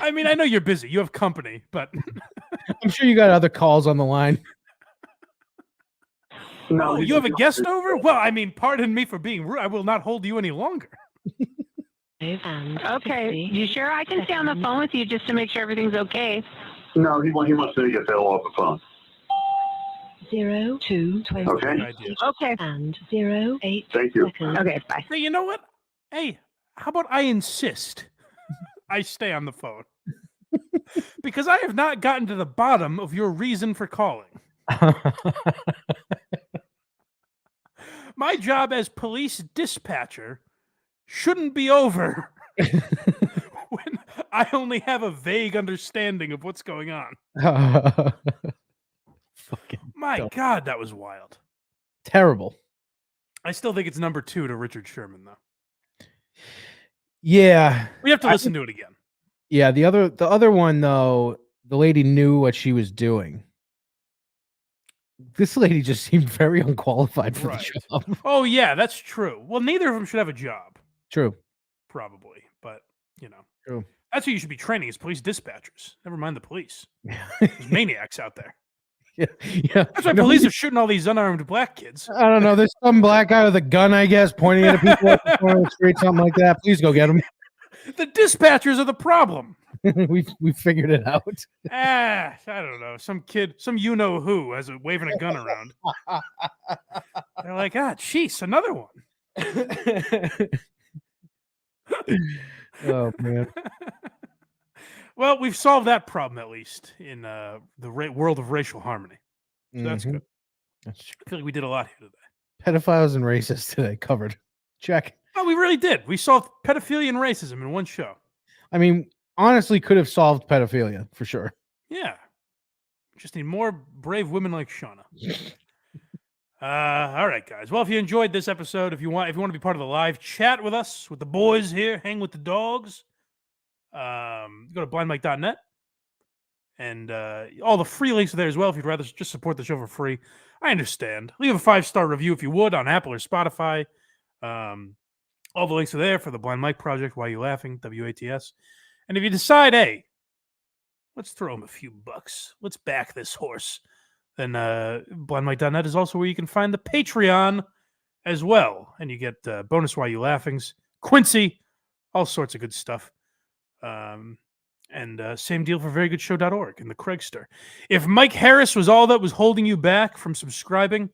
I mean, I know you're busy. You have company, but
I'm sure you got other calls on the line.
No,
you have a guest over? Well, I mean, pardon me for being rude. I will not hold you any longer.
Okay, you sure I can stay on the phone with you just to make sure everything's okay?
No, he wants to get the hell off the phone.
0, 2, 20.
Okay.
Okay. And 0, 8.
Thank you.
Seconds. Okay, bye.
Hey, you know what? Hey, how about I insist I stay on the phone? Because I have not gotten to the bottom of your reason for calling. My job as police dispatcher shouldn't be over when I only have a vague understanding of what's going on. My
dumb.
God, that was wild.
Terrible.
I still think it's number 2 to Richard Sherman, though.
Yeah.
We have to listen to it again.
Yeah, the other one though, the lady knew what she was doing. This lady just seemed very unqualified for the job.
Oh, yeah, that's true. Well, neither of them should have a job.
True.
Probably, but, you know.
True.
That's who you should be training as police dispatchers. Never mind the police. There's maniacs out there.
Yeah.
That's why police are shooting all these unarmed black kids.
I don't know. There's some black guy with a gun, I guess, pointing at people at the corner of the street, something like that. Please go get him.
The dispatchers are the problem.
we figured it out.
I don't know. Some kid, some you know who, has waving a gun around. They're like, jeez, another one.
Oh man.
Well, we've solved that problem at least in the world of racial harmony. So that's good.
That's true.
I feel like we did a lot here today.
Pedophiles and racists today covered. Check.
Oh, we really did. We solved pedophilia and racism in one show.
I mean, honestly, could have solved pedophilia for sure.
Yeah. Just need more brave women like Shauna. All right, guys. Well, if you enjoyed this episode, if you want to be part of the live chat with us, with the boys here, hang with the dogs, go to blindmike.net. And all the free links are there as well if you'd rather just support the show for free. I understand. Leave a 5-star review if you would on Apple or Spotify. All the links are there for the Blind Mike Project. Why Are You Laughing? WATS. And if you decide, hey, let's throw him a few bucks. Let's back this horse. Then blindmike.net is also where you can find the Patreon as well. And you get bonus Why You Laughings, Quincy, all sorts of good stuff. And same deal for verygoodshow.org and the Craigster. If Mike Harris was all that was holding you back from subscribing,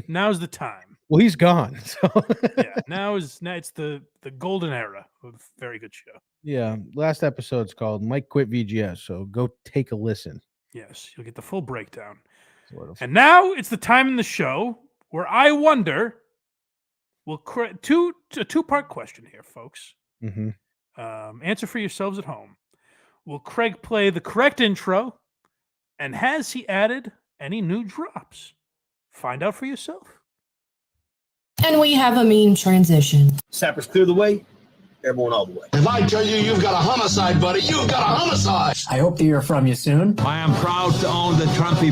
now's the time.
Well, he's gone. So.
Yeah, now it's the golden era of Very Good Show.
Yeah, last episode's called Mike Quit VGS, so go take a listen.
Yes, you'll get the full breakdown.
Sort of.
And now it's the time in the show where I wonder, a two-part question here, folks.
Mm-hmm.
Answer for yourselves at home. Will Craig play the correct intro? And has he added any new drops? Find out for yourself.
And we have a mean transition.
Sappers clear the way. Everyone all the way.
If I tell you you've got a homicide, buddy, you've got a homicide.
I hope to hear from you soon.
I am proud to own the Trumpy